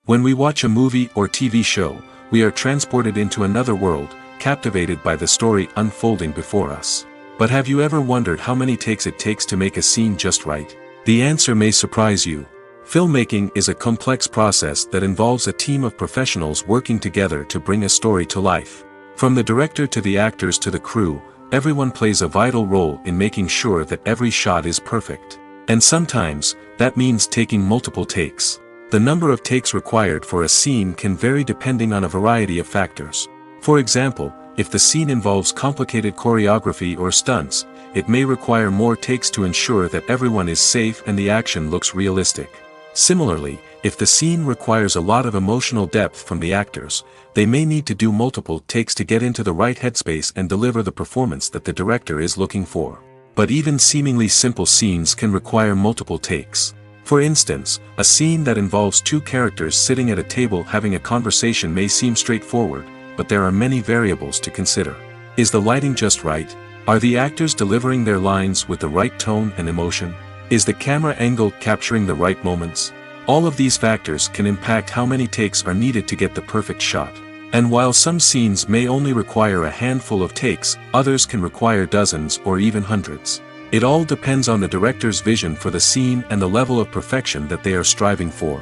When we watch a movie or TV show, we are transported into another world, captivated by the story unfolding before us. But have you ever wondered how many takes it takes to make a scene just right? The answer may surprise you. Filmmaking is a complex process that involves a team of professionals working together to bring a story to life. From the director to the actors to the crew, everyone plays a vital role in making sure that every shot is perfect. And sometimes, that means taking multiple takes. The number of takes required for a scene can vary depending on a variety of factors. For example, if the scene involves complicated choreography or stunts, it may require more takes to ensure that everyone is safe and the action looks realistic. Similarly, if the scene requires a lot of emotional depth from the actors, they may need to do multiple takes to get into the right headspace and deliver the performance that the director is looking for. But even seemingly simple scenes can require multiple takes. For instance, a scene that involves two characters sitting at a table having a conversation may seem straightforward, but there are many variables to consider. Is the lighting just right? Are the actors delivering their lines with the right tone and emotion? Is the camera angle capturing the right moments? All of these factors can impact how many takes are needed to get the perfect shot. And while some scenes may only require a handful of takes, others can require dozens or even hundreds. It all depends on the director's vision for the scene and the level of perfection that they are striving for.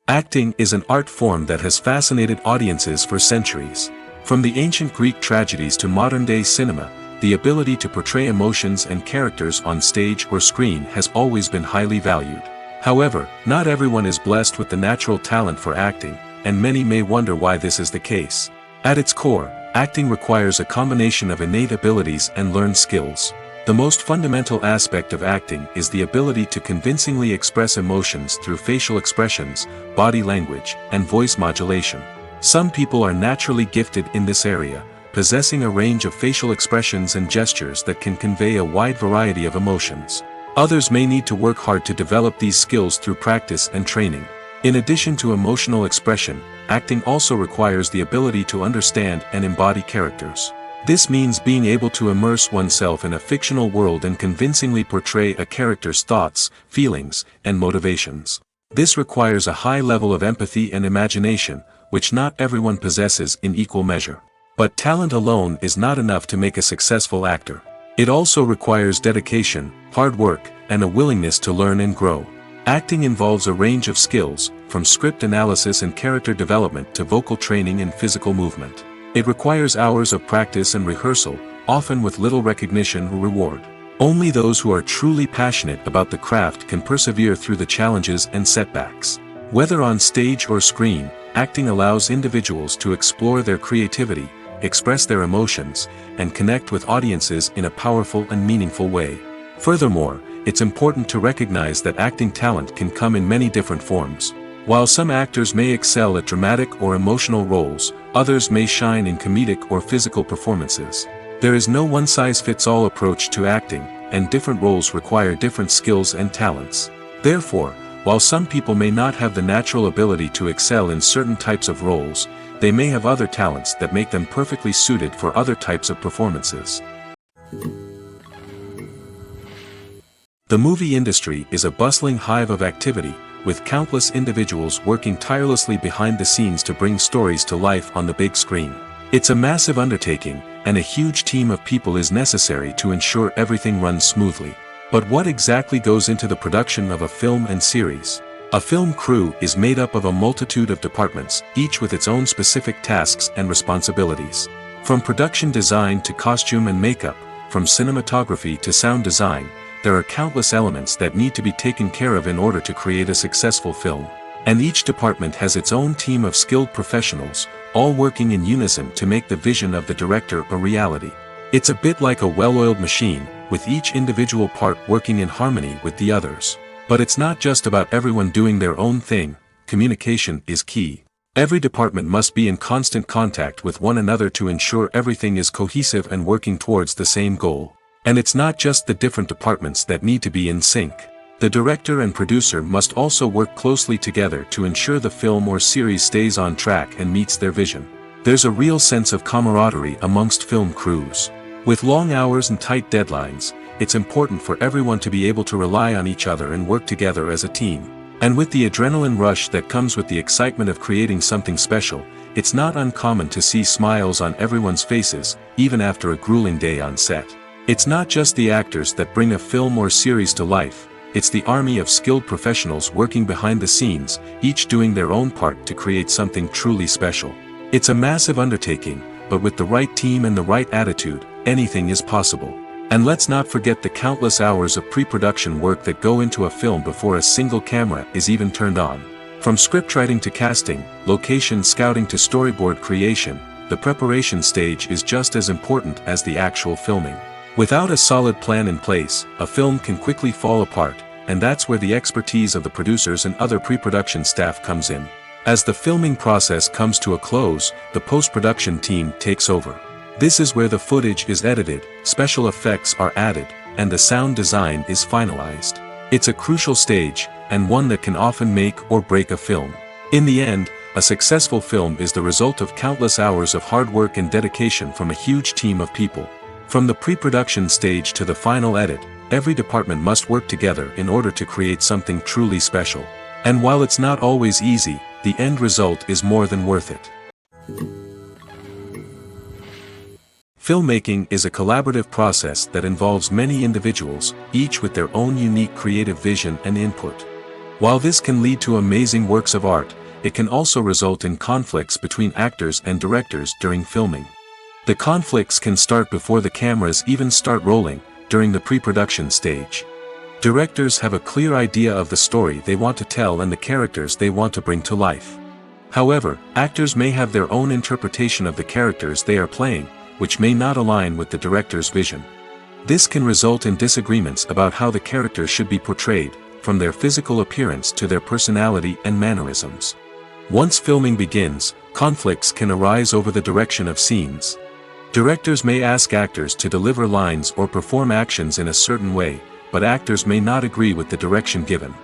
Acting is an art form that has fascinated audiences for centuries. From the ancient Greek tragedies to modern-day cinema, the ability to portray emotions and characters on stage or screen has always been highly valued. However, not everyone is blessed with the natural talent for acting, and many may wonder why this is the case. At its core, acting requires a combination of innate abilities and learned skills. The most fundamental aspect of acting is the ability to convincingly express emotions through facial expressions, body language, and voice modulation. Some people are naturally gifted in this area, possessing a range of facial expressions and gestures that can convey a wide variety of emotions. Others may need to work hard to develop these skills through practice and training. In addition to emotional expression, acting also requires the ability to understand and embody characters. This means being able to immerse oneself in a fictional world and convincingly portray a character's thoughts, feelings, and motivations. This requires a high level of empathy and imagination, which not everyone possesses in equal measure. But talent alone is not enough to make a successful actor. It also requires dedication, hard work, and a willingness to learn and grow. Acting involves a range of skills, from script analysis and character development to vocal training and physical movement. It requires hours of practice and rehearsal, often with little recognition or reward. Only those who are truly passionate about the craft can persevere through the challenges and setbacks. Whether on stage or screen, acting allows individuals to explore their creativity, express their emotions, and connect with audiences in a powerful and meaningful way. Furthermore, it's important to recognize that acting talent can come in many different forms. While some actors may excel at dramatic or emotional roles, others may shine in comedic or physical performances. There is no one-size-fits-all approach to acting, and different roles require different skills and talents. Therefore, while some people may not have the natural ability to excel in certain types of roles, they may have other talents that make them perfectly suited for other types of performances. The movie industry is a bustling hive of activity, with countless individuals working tirelessly behind the scenes to bring stories to life on the big screen. It's a massive undertaking, and a huge team of people is necessary to ensure everything runs smoothly. But what exactly goes into the production of a film and series? A film crew is made up of a multitude of departments, each with its own specific tasks and responsibilities. From production design to costume and makeup, from cinematography to sound design, there are countless elements that need to be taken care of in order to create a successful film. And each department has its own team of skilled professionals, all working in unison to make the vision of the director a reality. It's a bit like a well-oiled machine, with each individual part working in harmony with the others. But it's not just about everyone doing their own thing. Communication is key. Every department must be in constant contact with one another to ensure everything is cohesive and working towards the same goal. And it's not just the different departments that need to be in sync. The director and producer must also work closely together to ensure the film or series stays on track and meets their vision. There's a real sense of camaraderie amongst film crews. With long hours and tight deadlines, it's important for everyone to be able to rely on each other and work together as a team. And with the adrenaline rush that comes with the excitement of creating something special, it's not uncommon to see smiles on everyone's faces, even after a grueling day on set. It's not just the actors that bring a film or series to life, it's the army of skilled professionals working behind the scenes, each doing their own part to create something truly special. It's a massive undertaking, but with the right team and the right attitude, anything is possible. And let's not forget the countless hours of pre-production work that go into a film before a single camera is even turned on. From scriptwriting to casting, location scouting to storyboard creation, the preparation stage is just as important as the actual filming. Without a solid plan in place, a film can quickly fall apart, and that's where the expertise of the producers and other pre-production staff comes in. As the filming process comes to a close, the post-production team takes over. This is where the footage is edited, special effects are added, and the sound design is finalized. It's a crucial stage, and one that can often make or break a film. In the end, a successful film is the result of countless hours of hard work and dedication from a huge team of people. From the pre-production stage to the final edit, every department must work together in order to create something truly special. And while it's not always easy, the end result is more than worth it. Filmmaking is a collaborative process that involves many individuals, each with their own unique creative vision and input. While this can lead to amazing works of art, it can also result in conflicts between actors and directors during filming. The conflicts can start before the cameras even start rolling, during the pre-production stage. Directors have a clear idea of the story they want to tell and the characters they want to bring to life. However, actors may have their own interpretation of the characters they are playing, which may not align with the director's vision. This can result in disagreements about how the characters should be portrayed, from their physical appearance to their personality and mannerisms. Once filming begins, conflicts can arise over the direction of scenes. Directors may ask actors to deliver lines or perform actions in a certain way, but actors may not agree with the direction given.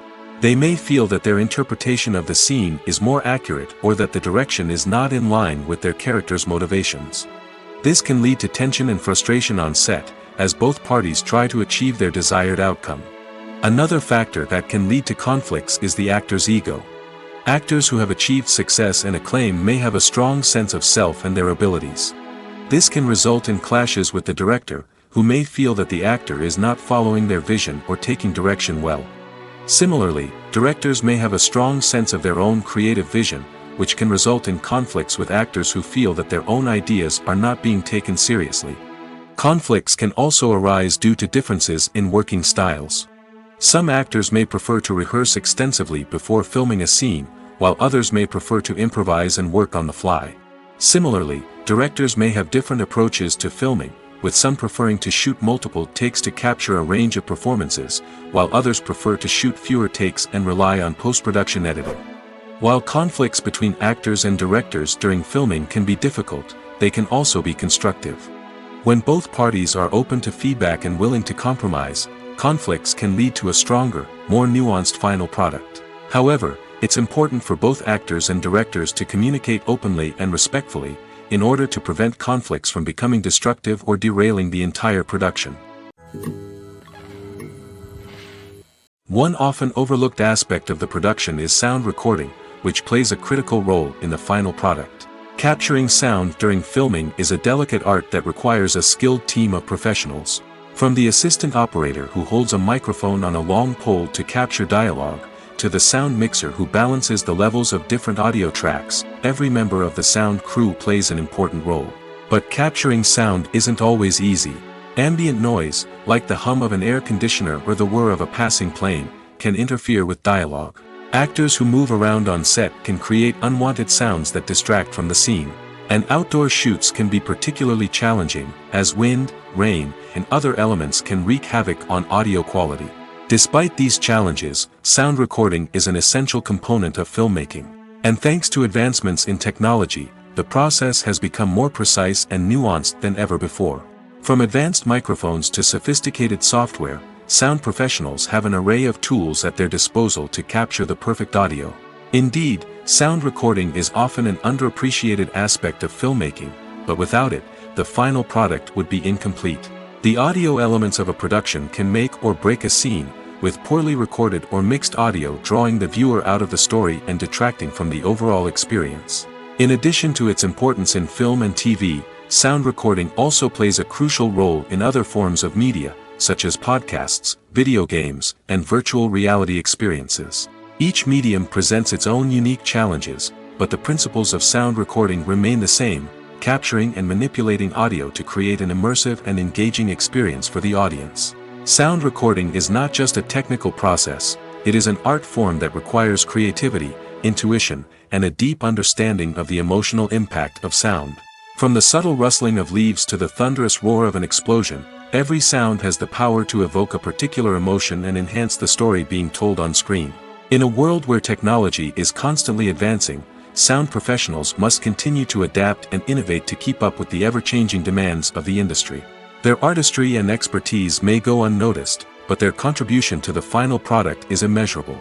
They may feel that their interpretation of the scene is more accurate or that the direction is not in line with their character's motivations. This can lead to tension and frustration on set, as both parties try to achieve their desired outcome. Another factor that can lead to conflicts is the actor's ego. Actors who have achieved success and acclaim may have a strong sense of self and their abilities. This can result in clashes with the director, who may feel that the actor is not following their vision or taking direction well. Similarly, directors may have a strong sense of their own creative vision, which can result in conflicts with actors who feel that their own ideas are not being taken seriously. Conflicts can also arise due to differences in working styles. Some actors may prefer to rehearse extensively before filming a scene, while others may prefer to improvise and work on the fly. Similarly, directors may have different approaches to filming, with some preferring to shoot multiple takes to capture a range of performances, while others prefer to shoot fewer takes and rely on post-production editing. While conflicts between actors and directors during filming can be difficult, they can also be constructive. When both parties are open to feedback and willing to compromise, conflicts can lead to a stronger, more nuanced final product. However, it's important for both actors and directors to communicate openly and respectfully, in order to prevent conflicts from becoming destructive or derailing the entire production. One often overlooked aspect of the production is sound recording, which plays a critical role in the final product. Capturing sound during filming is a delicate art that requires a skilled team of professionals. From the assistant operator who holds a microphone on a long pole to capture dialogue, to the sound mixer who balances the levels of different audio tracks, every member of the sound crew plays an important role. But capturing sound isn't always easy. Ambient noise, like the hum of an air conditioner or the whir of a passing plane, can interfere with dialogue. Actors who move around on set can create unwanted sounds that distract from the scene. And outdoor shoots can be particularly challenging, as wind, rain, and other elements can wreak havoc on audio quality. Despite these challenges, sound recording is an essential component of filmmaking. And thanks to advancements in technology, the process has become more precise and nuanced than ever before. From advanced microphones to sophisticated software, sound professionals have an array of tools at their disposal to capture the perfect audio. Indeed, sound recording is often an underappreciated aspect of filmmaking, but without it, the final product would be incomplete. The audio elements of a production can make or break a scene, with poorly recorded or mixed audio drawing the viewer out of the story and detracting from the overall experience. In addition to its importance in film and TV, sound recording also plays a crucial role in other forms of media, such as podcasts, video games, and virtual reality experiences. Each medium presents its own unique challenges, but the principles of sound recording remain the same, capturing and manipulating audio to create an immersive and engaging experience for the audience. Sound recording is not just a technical process, it is an art form that requires creativity, intuition, and a deep understanding of the emotional impact of sound. From the subtle rustling of leaves to the thunderous roar of an explosion, every sound has the power to evoke a particular emotion and enhance the story being told on screen. In a world where technology is constantly advancing, sound professionals must continue to adapt and innovate to keep up with the ever-changing demands of the industry. Their artistry and expertise may go unnoticed, but their contribution to the final product is immeasurable.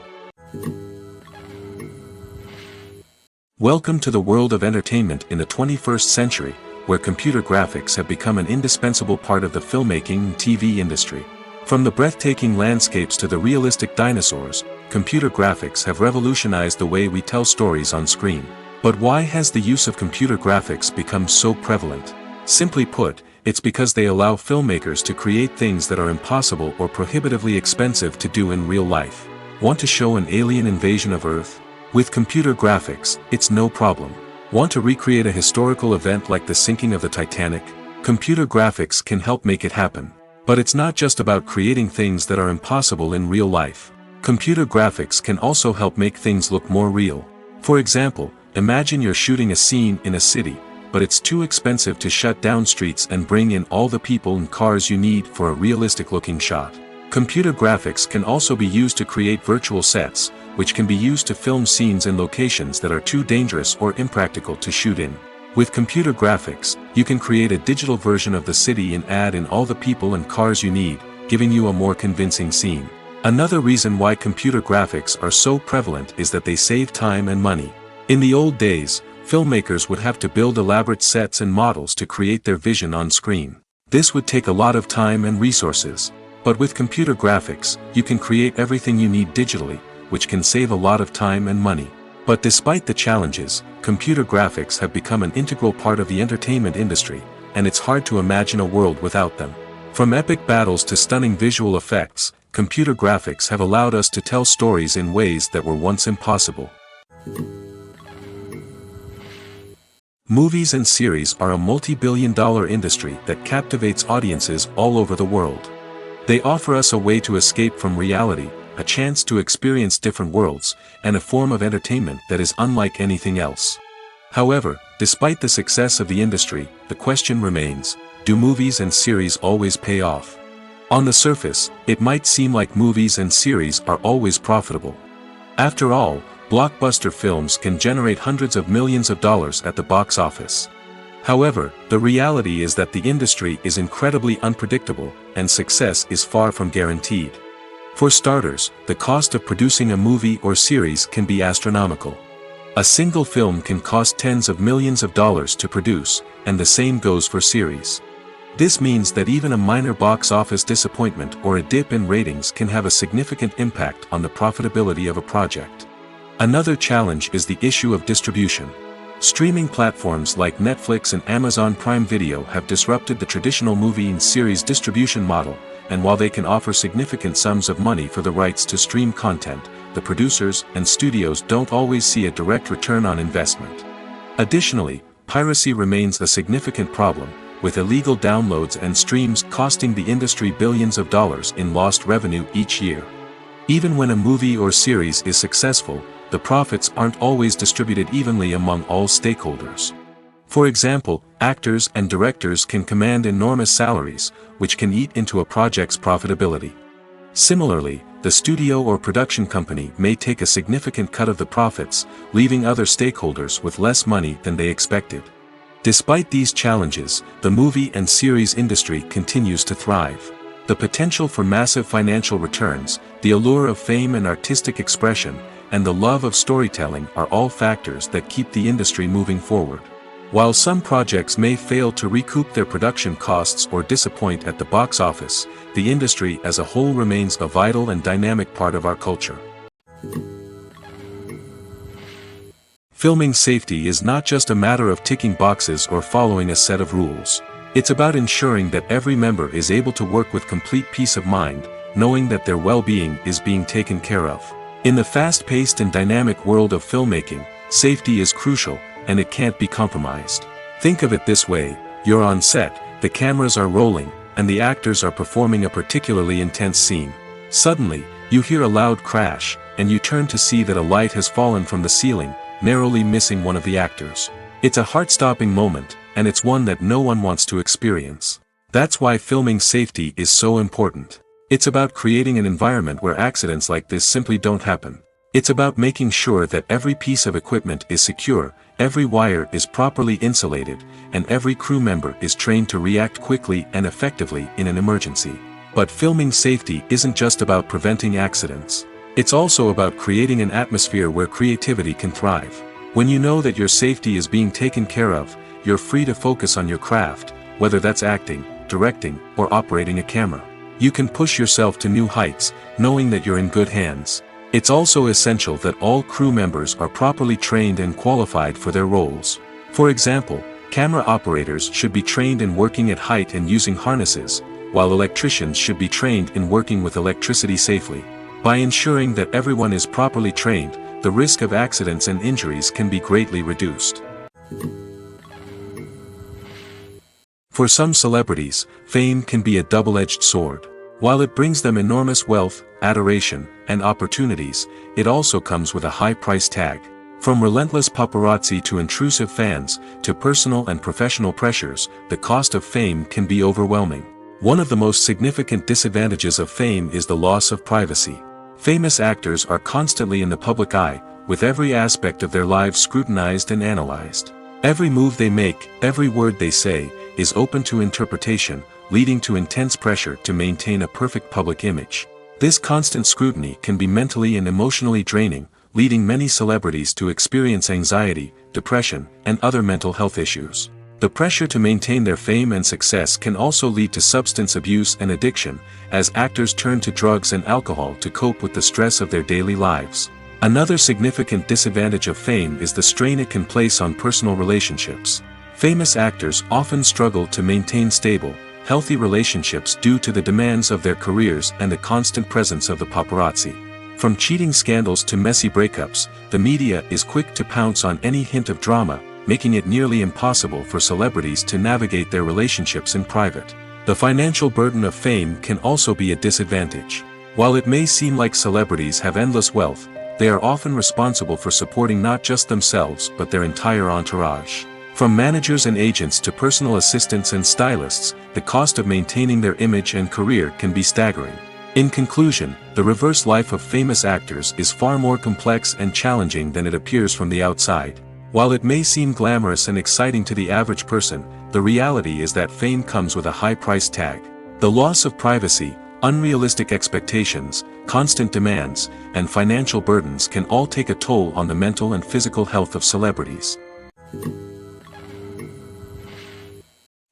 Welcome to the world of entertainment in the 21st century, where computer graphics have become an indispensable part of the filmmaking and TV industry. From the breathtaking landscapes to the realistic dinosaurs, computer graphics have revolutionized the way we tell stories on screen. But why has the use of computer graphics become so prevalent? Simply put, it's because they allow filmmakers to create things that are impossible or prohibitively expensive to do in real life. Want to show an alien invasion of Earth? With computer graphics, it's no problem. Want to recreate a historical event like the sinking of the Titanic? Computer graphics can help make it happen. But it's not just about creating things that are impossible in real life. Computer graphics can also help make things look more real. For example, imagine you're shooting a scene in a city, but it's too expensive to shut down streets and bring in all the people and cars you need for a realistic-looking shot. Computer graphics can also be used to create virtual sets, which can be used to film scenes in locations that are too dangerous or impractical to shoot in. With computer graphics, you can create a digital version of the city and add in all the people and cars you need, giving you a more convincing scene. Another reason why computer graphics are so prevalent is that they save time and money. In the old days, filmmakers would have to build elaborate sets and models to create their vision on screen. This would take a lot of time and resources. But with computer graphics, you can create everything you need digitally, which can save a lot of time and money. But despite the challenges, computer graphics have become an integral part of the entertainment industry, and it's hard to imagine a world without them. From epic battles to stunning visual effects, computer graphics have allowed us to tell stories in ways that were once impossible. Movies and series are a multi-billion-dollar industry that captivates audiences all over the world. They offer us a way to escape from reality, a chance to experience different worlds, and a form of entertainment that is unlike anything else. However, despite the success of the industry, the question remains, do movies and series always pay off? On the surface, it might seem like movies and series are always profitable. After all, blockbuster films can generate hundreds of millions of dollars at the box office. However, the reality is that the industry is incredibly unpredictable, and success is far from guaranteed. For starters, the cost of producing a movie or series can be astronomical. A single film can cost tens of millions of dollars to produce, and the same goes for series. This means that even a minor box office disappointment or a dip in ratings can have a significant impact on the profitability of a project. Another challenge is the issue of distribution. Streaming platforms like Netflix and Amazon Prime Video have disrupted the traditional movie and series distribution model, and while they can offer significant sums of money for the rights to stream content, the producers and studios don't always see a direct return on investment. Additionally, piracy remains a significant problem, with illegal downloads and streams costing the industry billions of dollars in lost revenue each year. Even when a movie or series is successful, the profits aren't always distributed evenly among all stakeholders. For example, actors and directors can command enormous salaries, which can eat into a project's profitability. Similarly, the studio or production company may take a significant cut of the profits, leaving other stakeholders with less money than they expected. Despite these challenges, the movie and series industry continues to thrive. The potential for massive financial returns, the allure of fame and artistic expression, and the love of storytelling are all factors that keep the industry moving forward. While some projects may fail to recoup their production costs or disappoint at the box office, the industry as a whole remains a vital and dynamic part of our culture. Filming safety is not just a matter of ticking boxes or following a set of rules. It's about ensuring that every member is able to work with complete peace of mind, knowing that their well-being is being taken care of. In the fast-paced and dynamic world of filmmaking, safety is crucial, and it can't be compromised. Think of it this way: you're on set, the cameras are rolling, and the actors are performing a particularly intense scene. Suddenly, you hear a loud crash, and you turn to see that a light has fallen from the ceiling, narrowly missing one of the actors. It's a heart-stopping moment, and it's one that no one wants to experience. That's why filming safety is so important. It's about creating an environment where accidents like this simply don't happen. It's about making sure that every piece of equipment is secure, every wire is properly insulated, and every crew member is trained to react quickly and effectively in an emergency. But filming safety isn't just about preventing accidents. It's also about creating an atmosphere where creativity can thrive. When you know that your safety is being taken care of, you're free to focus on your craft, whether that's acting, directing, or operating a camera. You can push yourself to new heights, knowing that you're in good hands. It's also essential that all crew members are properly trained and qualified for their roles. For example, camera operators should be trained in working at height and using harnesses, while electricians should be trained in working with electricity safely. By ensuring that everyone is properly trained, the risk of accidents and injuries can be greatly reduced. For some celebrities, fame can be a double-edged sword. While it brings them enormous wealth, adoration, and opportunities, it also comes with a high price tag. From relentless paparazzi to intrusive fans, to personal and professional pressures, the cost of fame can be overwhelming. One of the most significant disadvantages of fame is the loss of privacy. Famous actors are constantly in the public eye, with every aspect of their lives scrutinized and analyzed. Every move they make, every word they say, is open to interpretation, leading to intense pressure to maintain a perfect public image. This constant scrutiny can be mentally and emotionally draining, leading many celebrities to experience anxiety, depression, and other mental health issues. The pressure to maintain their fame and success can also lead to substance abuse and addiction, as actors turn to drugs and alcohol to cope with the stress of their daily lives. Another significant disadvantage of fame is the strain it can place on personal relationships. Famous actors often struggle to maintain stable, healthy relationships due to the demands of their careers and the constant presence of the paparazzi. From cheating scandals to messy breakups, the media is quick to pounce on any hint of drama, making it nearly impossible for celebrities to navigate their relationships in private. The financial burden of fame can also be a disadvantage. While it may seem like celebrities have endless wealth, they are often responsible for supporting not just themselves but their entire entourage. From managers and agents to personal assistants and stylists, the cost of maintaining their image and career can be staggering. In conclusion, the reverse life of famous actors is far more complex and challenging than it appears from the outside. While it may seem glamorous and exciting to the average person, the reality is that fame comes with a high price tag. The loss of privacy, unrealistic expectations, constant demands, and financial burdens can all take a toll on the mental and physical health of celebrities.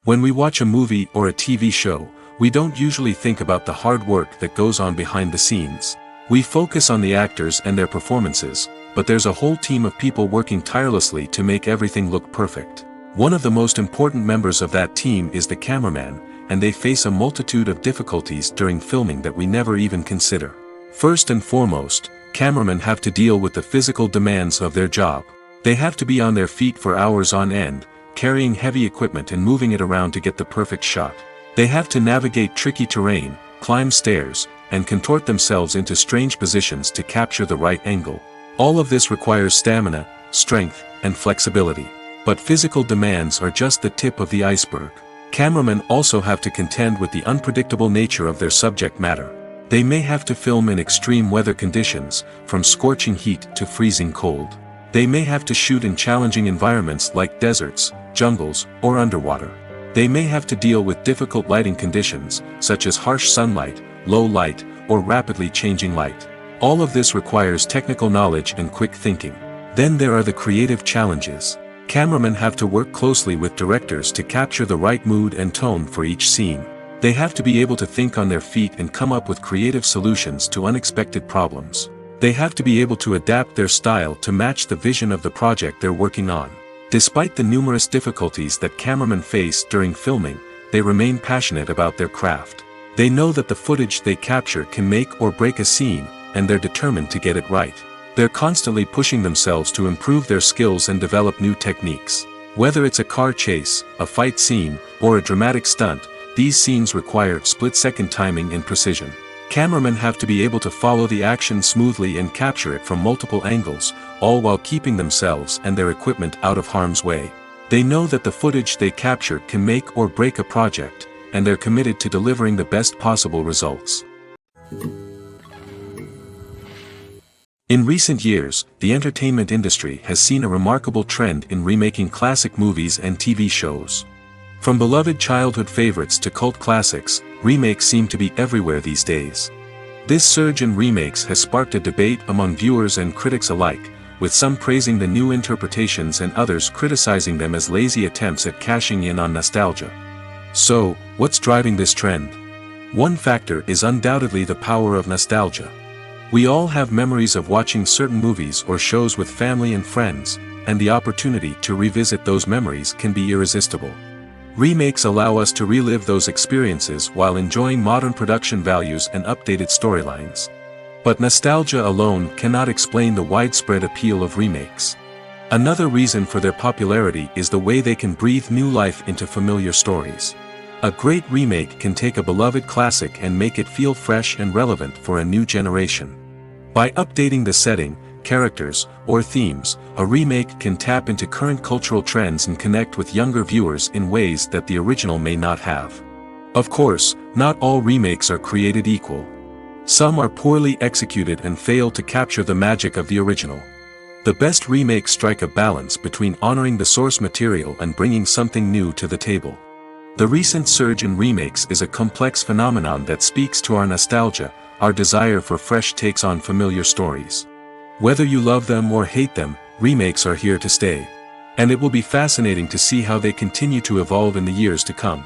When we watch a movie or a TV show, we don't usually think about the hard work that goes on behind the scenes. We focus on the actors and their performances, but there's a whole team of people working tirelessly to make everything look perfect. One of the most important members of that team is the cameraman, and they face a multitude of difficulties during filming that we never even consider. First and foremost, cameramen have to deal with the physical demands of their job. They have to be on their feet for hours on end, carrying heavy equipment and moving it around to get the perfect shot. They have to navigate tricky terrain, climb stairs, and contort themselves into strange positions to capture the right angle. All of this requires stamina, strength, and flexibility. But physical demands are just the tip of the iceberg. Cameramen also have to contend with the unpredictable nature of their subject matter. They may have to film in extreme weather conditions, from scorching heat to freezing cold. They may have to shoot in challenging environments like deserts, jungles, or underwater. They may have to deal with difficult lighting conditions, such as harsh sunlight, low light, or rapidly changing light. All of this requires technical knowledge and quick thinking. Then there are the creative challenges. Cameramen have to work closely with directors to capture the right mood and tone for each scene. They have to be able to think on their feet and come up with creative solutions to unexpected problems. They have to be able to adapt their style to match the vision of the project they're working on. Despite the numerous difficulties that cameramen face during filming, they remain passionate about their craft. They know that the footage they capture can make or break a scene, and they're determined to get it right. They're constantly pushing themselves to improve their skills and develop new techniques. Whether it's a car chase, a fight scene, or a dramatic stunt, these scenes require split-second timing and precision. Cameramen have to be able to follow the action smoothly and capture it from multiple angles, all while keeping themselves and their equipment out of harm's way. They know that the footage they capture can make or break a project, and they're committed to delivering the best possible results. In recent years, the entertainment industry has seen a remarkable trend in remaking classic movies and TV shows. From beloved childhood favorites to cult classics, remakes seem to be everywhere these days. This surge in remakes has sparked a debate among viewers and critics alike, with some praising the new interpretations and others criticizing them as lazy attempts at cashing in on nostalgia. So, what's driving this trend? One factor is undoubtedly the power of nostalgia. We all have memories of watching certain movies or shows with family and friends, and the opportunity to revisit those memories can be irresistible. Remakes allow us to relive those experiences while enjoying modern production values and updated storylines. But nostalgia alone cannot explain the widespread appeal of remakes. Another reason for their popularity is the way they can breathe new life into familiar stories. A great remake can take a beloved classic and make it feel fresh and relevant for a new generation. By updating the setting, characters, or themes, a remake can tap into current cultural trends and connect with younger viewers in ways that the original may not have. Of course, not all remakes are created equal. Some are poorly executed and fail to capture the magic of the original. The best remakes strike a balance between honoring the source material and bringing something new to the table. The recent surge in remakes is a complex phenomenon that speaks to our nostalgia, our desire for fresh takes on familiar stories. Whether you love them or hate them, remakes are here to stay. And it will be fascinating to see how they continue to evolve in the years to come.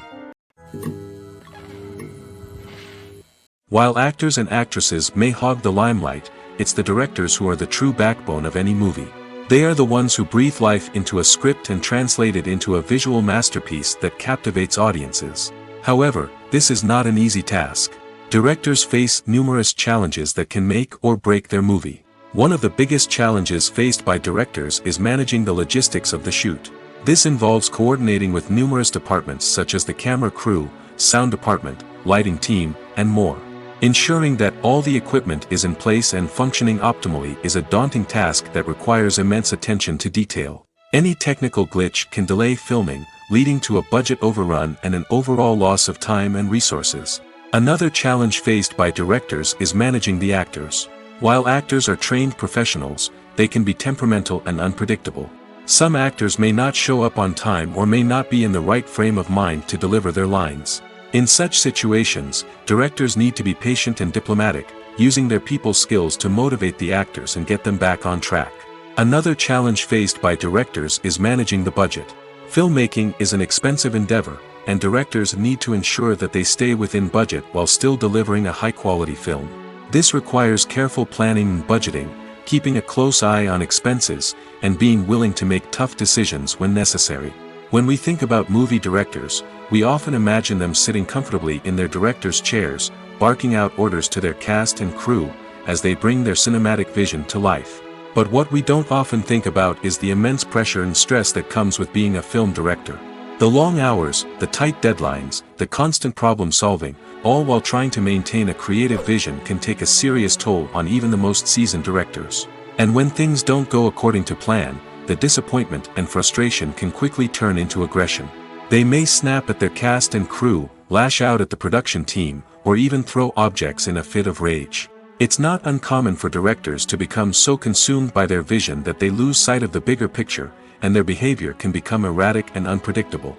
While actors and actresses may hog the limelight, it's the directors who are the true backbone of any movie. They are the ones who breathe life into a script and translate it into a visual masterpiece that captivates audiences. However, this is not an easy task. Directors face numerous challenges that can make or break their movie. One of the biggest challenges faced by directors is managing the logistics of the shoot. This involves coordinating with numerous departments such as the camera crew, sound department, lighting team, and more. Ensuring that all the equipment is in place and functioning optimally is a daunting task that requires immense attention to detail. Any technical glitch can delay filming, leading to a budget overrun and an overall loss of time and resources. Another challenge faced by directors is managing the actors. While actors are trained professionals, they can be temperamental and unpredictable. Some actors may not show up on time or may not be in the right frame of mind to deliver their lines. In such situations, directors need to be patient and diplomatic, using their people skills to motivate the actors and get them back on track. Another challenge faced by directors is managing the budget. Filmmaking is an expensive endeavor, and directors need to ensure that they stay within budget while still delivering a high-quality film. This requires careful planning and budgeting, keeping a close eye on expenses, and being willing to make tough decisions when necessary. When we think about movie directors, we often imagine them sitting comfortably in their director's chairs, barking out orders to their cast and crew, as they bring their cinematic vision to life. But what we don't often think about is the immense pressure and stress that comes with being a film director. The long hours, the tight deadlines, the constant problem solving, all while trying to maintain a creative vision can take a serious toll on even the most seasoned directors. And when things don't go according to plan, the disappointment and frustration can quickly turn into aggression. They may snap at their cast and crew, lash out at the production team, or even throw objects in a fit of rage. It's not uncommon for directors to become so consumed by their vision that they lose sight of the bigger picture, and their behavior can become erratic and unpredictable.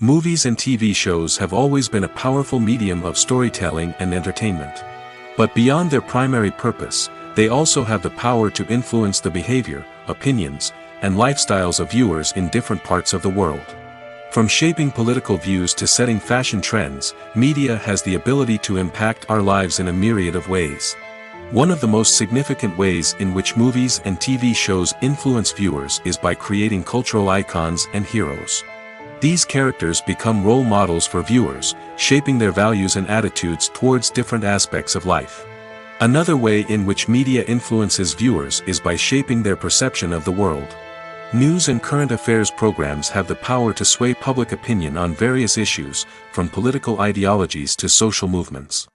Movies and TV shows have always been a powerful medium of storytelling and entertainment. But beyond their primary purpose, they also have the power to influence the behavior, opinions, and lifestyles of viewers in different parts of the world. From shaping political views to setting fashion trends, media has the ability to impact our lives in a myriad of ways. One of the most significant ways in which movies and TV shows influence viewers is by creating cultural icons and heroes. These characters become role models for viewers, shaping their values and attitudes towards different aspects of life. Another way in which media influences viewers is by shaping their perception of the world. News and current affairs programs have the power to sway public opinion on various issues, from political ideologies to social movements.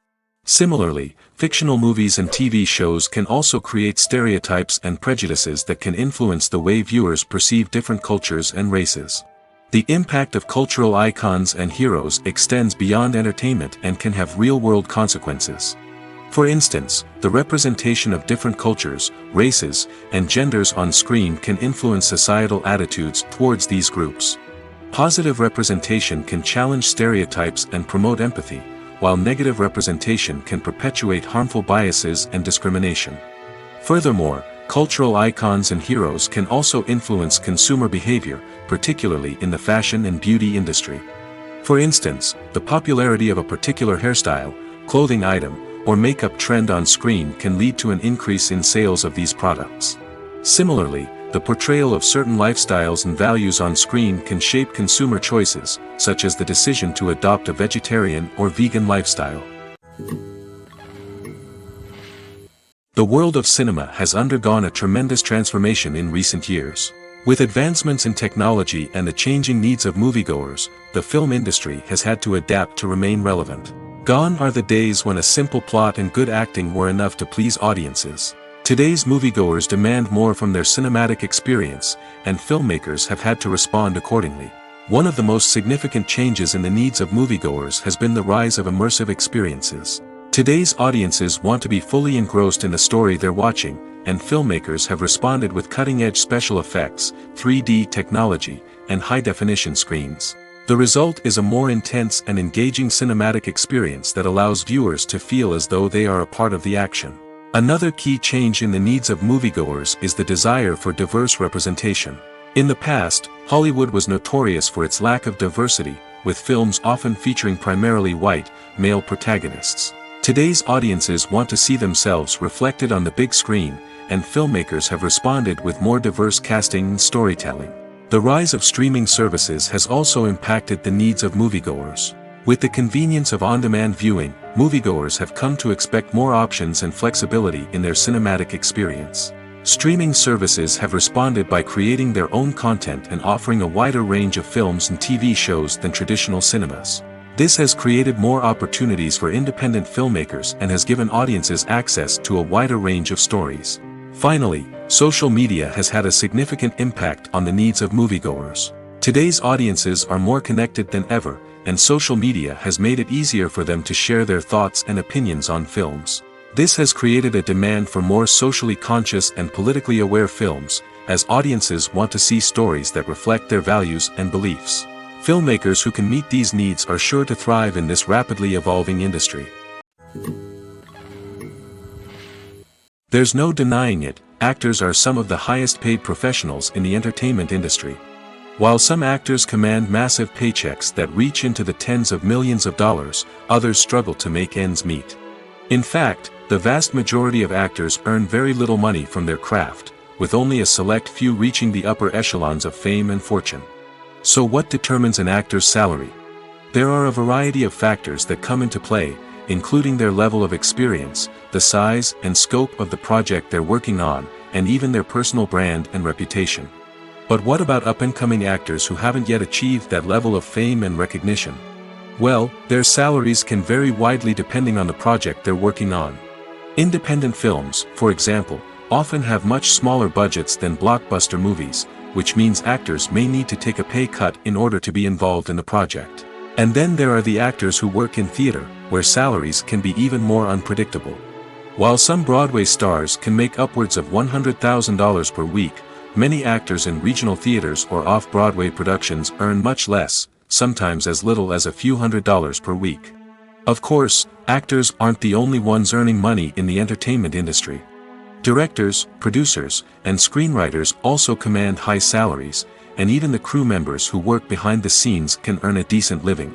Similarly, fictional movies and TV shows can also create stereotypes and prejudices that can influence the way viewers perceive different cultures and races. The impact of cultural icons and heroes extends beyond entertainment and can have real-world consequences. For instance, the representation of different cultures, races, and genders on screen can influence societal attitudes towards these groups. Positive representation can challenge stereotypes and promote empathy, while negative representation can perpetuate harmful biases and discrimination. Furthermore, cultural icons and heroes can also influence consumer behavior, particularly in the fashion and beauty industry. For instance, the popularity of a particular hairstyle, clothing item, or makeup trend on screen can lead to an increase in sales of these products. Similarly, the portrayal of certain lifestyles and values on screen can shape consumer choices, such as the decision to adopt a vegetarian or vegan lifestyle. The world of cinema has undergone a tremendous transformation in recent years. With advancements in technology and the changing needs of moviegoers, the film industry has had to adapt to remain relevant. Gone are the days when a simple plot and good acting were enough to please audiences. Today's moviegoers demand more from their cinematic experience, and filmmakers have had to respond accordingly. One of the most significant changes in the needs of moviegoers has been the rise of immersive experiences. Today's audiences want to be fully engrossed in the story they're watching, and filmmakers have responded with cutting-edge special effects, 3D technology, and high-definition screens. The result is a more intense and engaging cinematic experience that allows viewers to feel as though they are a part of the action. Another key change in the needs of moviegoers is the desire for diverse representation. In the past, Hollywood was notorious for its lack of diversity, with films often featuring primarily white, male protagonists. Today's audiences want to see themselves reflected on the big screen, and filmmakers have responded with more diverse casting and storytelling. The rise of streaming services has also impacted the needs of moviegoers. With the convenience of on-demand viewing, moviegoers have come to expect more options and flexibility in their cinematic experience. Streaming services have responded by creating their own content and offering a wider range of films and TV shows than traditional cinemas. This has created more opportunities for independent filmmakers and has given audiences access to a wider range of stories. Finally, social media has had a significant impact on the needs of moviegoers. Today's audiences are more connected than ever, and social media has made it easier for them to share their thoughts and opinions on films. This has created a demand for more socially conscious and politically aware films, as audiences want to see stories that reflect their values and beliefs. Filmmakers who can meet these needs are sure to thrive in this rapidly evolving industry. There's no denying it, actors are some of the highest paid professionals in the entertainment industry. While some actors command massive paychecks that reach into the tens of millions of dollars, others struggle to make ends meet. In fact, the vast majority of actors earn very little money from their craft, with only a select few reaching the upper echelons of fame and fortune. So what determines an actor's salary? There are a variety of factors that come into play, including their level of experience, the size and scope of the project they're working on, and even their personal brand and reputation. But what about up-and-coming actors who haven't yet achieved that level of fame and recognition? Well, their salaries can vary widely depending on the project they're working on. Independent films, for example, often have much smaller budgets than blockbuster movies, which means actors may need to take a pay cut in order to be involved in the project. And then there are the actors who work in theater, where salaries can be even more unpredictable. While some Broadway stars can make upwards of $100,000 per week, many actors in regional theaters or off-Broadway productions earn much less, sometimes as little as a few $100s per week. Of course, actors aren't the only ones earning money in the entertainment industry. Directors, producers, and screenwriters also command high salaries, and even the crew members who work behind the scenes can earn a decent living.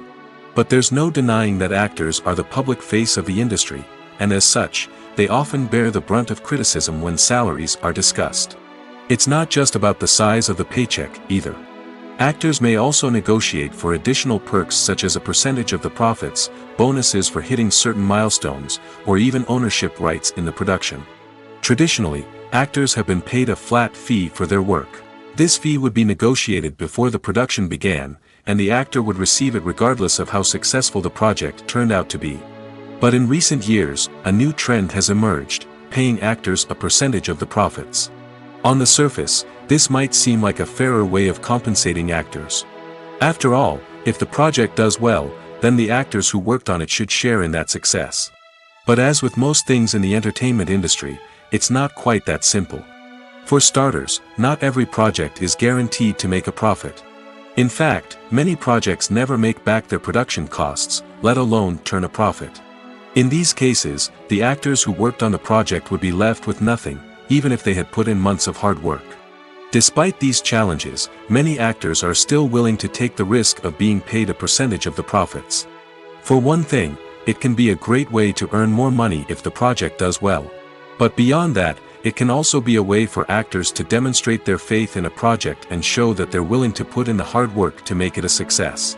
But there's no denying that actors are the public face of the industry, and as such, they often bear the brunt of criticism when salaries are discussed. It's not just about the size of the paycheck, either. Actors may also negotiate for additional perks such as a percentage of the profits, bonuses for hitting certain milestones, or even ownership rights in the production. Traditionally, actors have been paid a flat fee for their work. This fee would be negotiated before the production began, and the actor would receive it regardless of how successful the project turned out to be. But in recent years, a new trend has emerged, paying actors a percentage of the profits. On the surface, this might seem like a fairer way of compensating actors. After all, if the project does well, then the actors who worked on it should share in that success. But as with most things in the entertainment industry, it's not quite that simple. For starters, not every project is guaranteed to make a profit. In fact, many projects never make back their production costs, let alone turn a profit. In these cases, the actors who worked on the project would be left with nothing, even if they had put in months of hard work. Despite these challenges, many actors are still willing to take the risk of being paid a percentage of the profits. For one thing, it can be a great way to earn more money if the project does well. But beyond that, it can also be a way for actors to demonstrate their faith in a project and show that they're willing to put in the hard work to make it a success.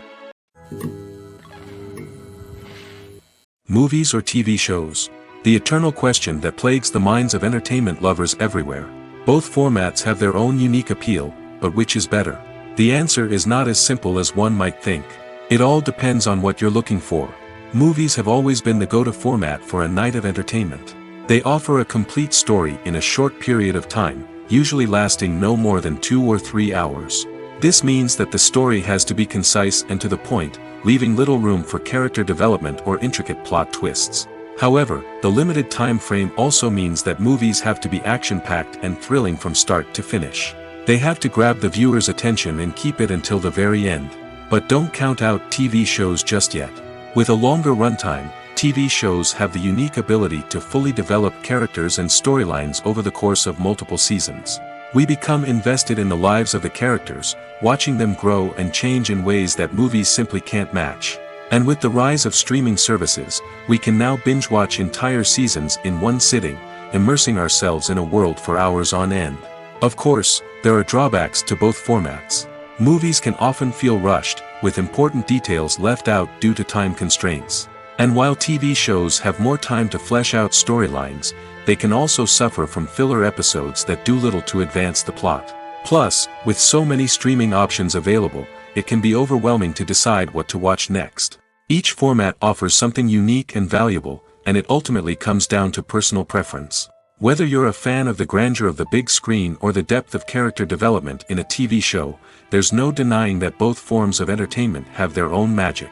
Movies or TV shows? The eternal question that plagues the minds of entertainment lovers everywhere. Both formats have their own unique appeal, but which is better? The answer is not as simple as one might think. It all depends on what you're looking for. Movies have always been the go-to format for a night of entertainment. They offer a complete story in a short period of time, usually lasting no more than 2 or 3 hours. This means that the story has to be concise and to the point, leaving little room for character development or intricate plot twists. However, the limited time frame also means that movies have to be action-packed and thrilling from start to finish. They have to grab the viewer's attention and keep it until the very end. But don't count out TV shows just yet. With a longer runtime, TV shows have the unique ability to fully develop characters and storylines over the course of multiple seasons. We become invested in the lives of the characters, watching them grow and change in ways that movies simply can't match. And with the rise of streaming services, we can now binge-watch entire seasons in one sitting, immersing ourselves in a world for hours on end. Of course, there are drawbacks to both formats. Movies can often feel rushed, with important details left out due to time constraints. And while TV shows have more time to flesh out storylines, they can also suffer from filler episodes that do little to advance the plot. Plus, with so many streaming options available, it can be overwhelming to decide what to watch next. Each format offers something unique and valuable, and it ultimately comes down to personal preference. Whether you're a fan of the grandeur of the big screen or the depth of character development in a TV show, there's no denying that both forms of entertainment have their own magic.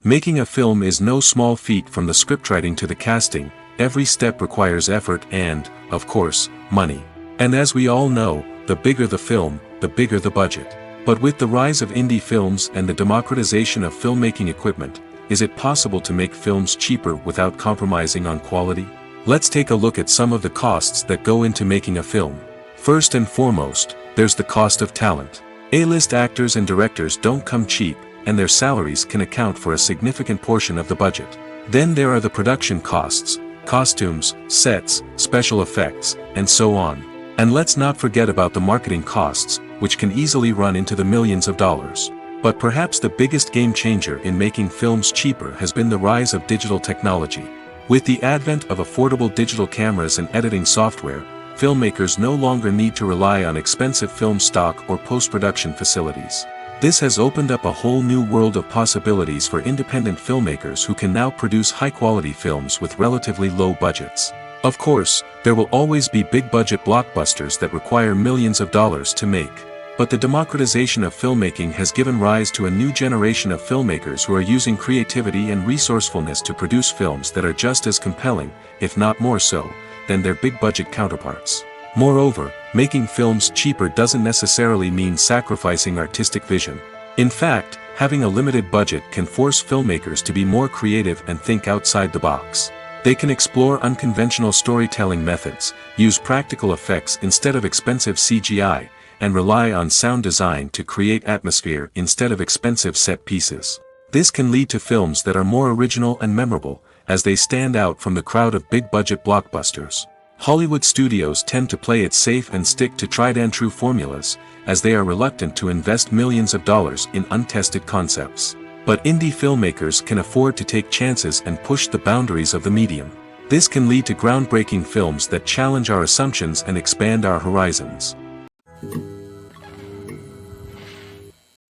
Making a film is no small feat. From the scriptwriting to the casting, every step requires effort and, of course, money. And as we all know, the bigger the film, the bigger the budget. But with the rise of indie films and the democratization of filmmaking equipment, is it possible to make films cheaper without compromising on quality? Let's take a look at some of the costs that go into making a film. First and foremost, there's the cost of talent. A-list actors and directors don't come cheap, and their salaries can account for a significant portion of the budget. Then there are the production costs, costumes, sets, special effects, and so on. And let's not forget about the marketing costs, which can easily run into the millions of dollars. But perhaps the biggest game changer in making films cheaper has been the rise of digital technology. With the advent of affordable digital cameras and editing software, filmmakers no longer need to rely on expensive film stock or post-production facilities. This has opened up a whole new world of possibilities for independent filmmakers who can now produce high-quality films with relatively low budgets. Of course, there will always be big-budget blockbusters that require millions of dollars to make. But the democratization of filmmaking has given rise to a new generation of filmmakers who are using creativity and resourcefulness to produce films that are just as compelling, if not more so, than their big-budget counterparts. Moreover, making films cheaper doesn't necessarily mean sacrificing artistic vision. In fact, having a limited budget can force filmmakers to be more creative and think outside the box. They can explore unconventional storytelling methods, use practical effects instead of expensive CGI, and rely on sound design to create atmosphere instead of expensive set pieces. This can lead to films that are more original and memorable, as they stand out from the crowd of big-budget blockbusters. Hollywood studios tend to play it safe and stick to tried-and-true formulas, as they are reluctant to invest millions of dollars in untested concepts. But indie filmmakers can afford to take chances and push the boundaries of the medium. This can lead to groundbreaking films that challenge our assumptions and expand our horizons.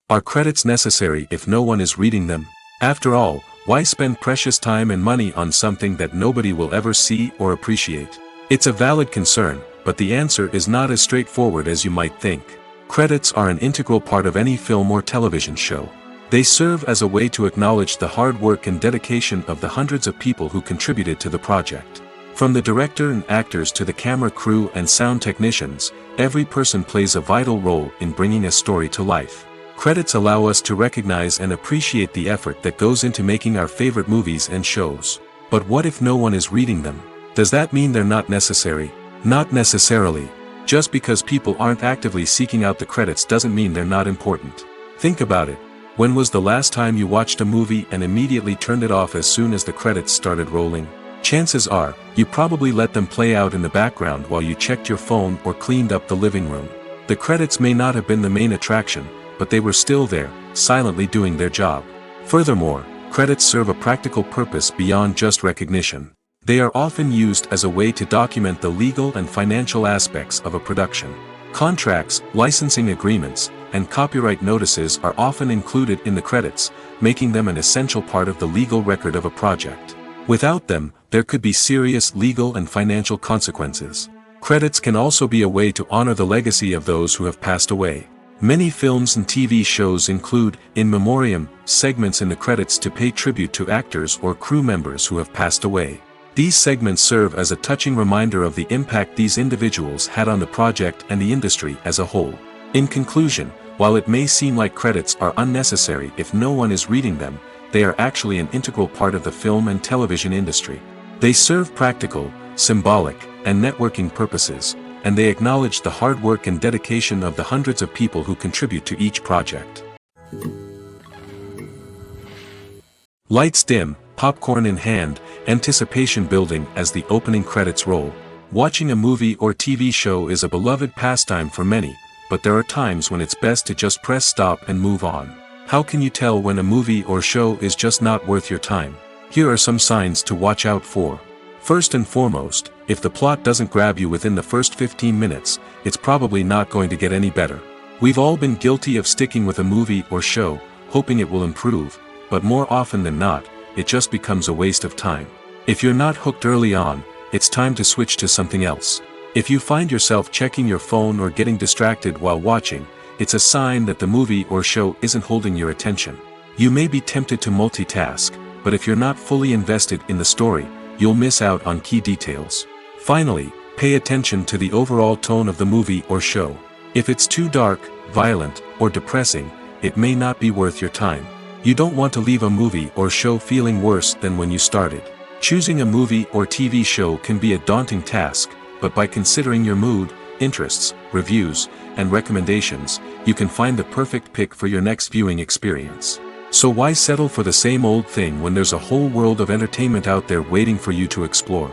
Are credits necessary if no one is reading them? After all, why spend precious time and money on something that nobody will ever see or appreciate? It's a valid concern, but the answer is not as straightforward as you might think. Credits are an integral part of any film or television show. They serve as a way to acknowledge the hard work and dedication of the hundreds of people who contributed to the project. From the director and actors to the camera crew and sound technicians, every person plays a vital role in bringing a story to life. Credits allow us to recognize and appreciate the effort that goes into making our favorite movies and shows. But what if no one is reading them? Does that mean they're not necessary? Not necessarily. Just because people aren't actively seeking out the credits doesn't mean they're not important. Think about it. When was the last time you watched a movie and immediately turned it off as soon as the credits started rolling? Chances are, you probably let them play out in the background while you checked your phone or cleaned up the living room. The credits may not have been the main attraction, but they were still there, silently doing their job. Furthermore, credits serve a practical purpose beyond just recognition. They are often used as a way to document the legal and financial aspects of a production. Contracts, licensing agreements, and copyright notices are often included in the credits, making them an essential part of the legal record of a project. Without them, there could be serious legal and financial consequences. Credits can also be a way to honor the legacy of those who have passed away. Many films and TV shows include, in memoriam, segments in the credits to pay tribute to actors or crew members who have passed away. These segments serve as a touching reminder of the impact these individuals had on the project and the industry as a whole. In conclusion, while it may seem like credits are unnecessary if no one is reading them, they are actually an integral part of the film and television industry. They serve practical, symbolic, and networking purposes, and they acknowledge the hard work and dedication of the hundreds of people who contribute to each project. Lights dim, popcorn in hand, anticipation building as the opening credits roll. Watching a movie or TV show is a beloved pastime for many, but there are times when it's best to just press stop and move on. How can you tell when a movie or show is just not worth your time? Here are some signs to watch out for. First and foremost, if the plot doesn't grab you within the first 15 minutes, it's probably not going to get any better. We've all been guilty of sticking with a movie or show, hoping it will improve, but more often than not, it just becomes a waste of time. If you're not hooked early on, it's time to switch to something else. If you find yourself checking your phone or getting distracted while watching, it's a sign that the movie or show isn't holding your attention. You may be tempted to multitask, but if you're not fully invested in the story, you'll miss out on key details. Finally, pay attention to the overall tone of the movie or show. If it's too dark, violent, or depressing, it may not be worth your time. You don't want to leave a movie or show feeling worse than when you started. Choosing a movie or TV show can be a daunting task, but by considering your mood, interests, reviews, and recommendations, you can find the perfect pick for your next viewing experience. So why settle for the same old thing when there's a whole world of entertainment out there waiting for you to explore?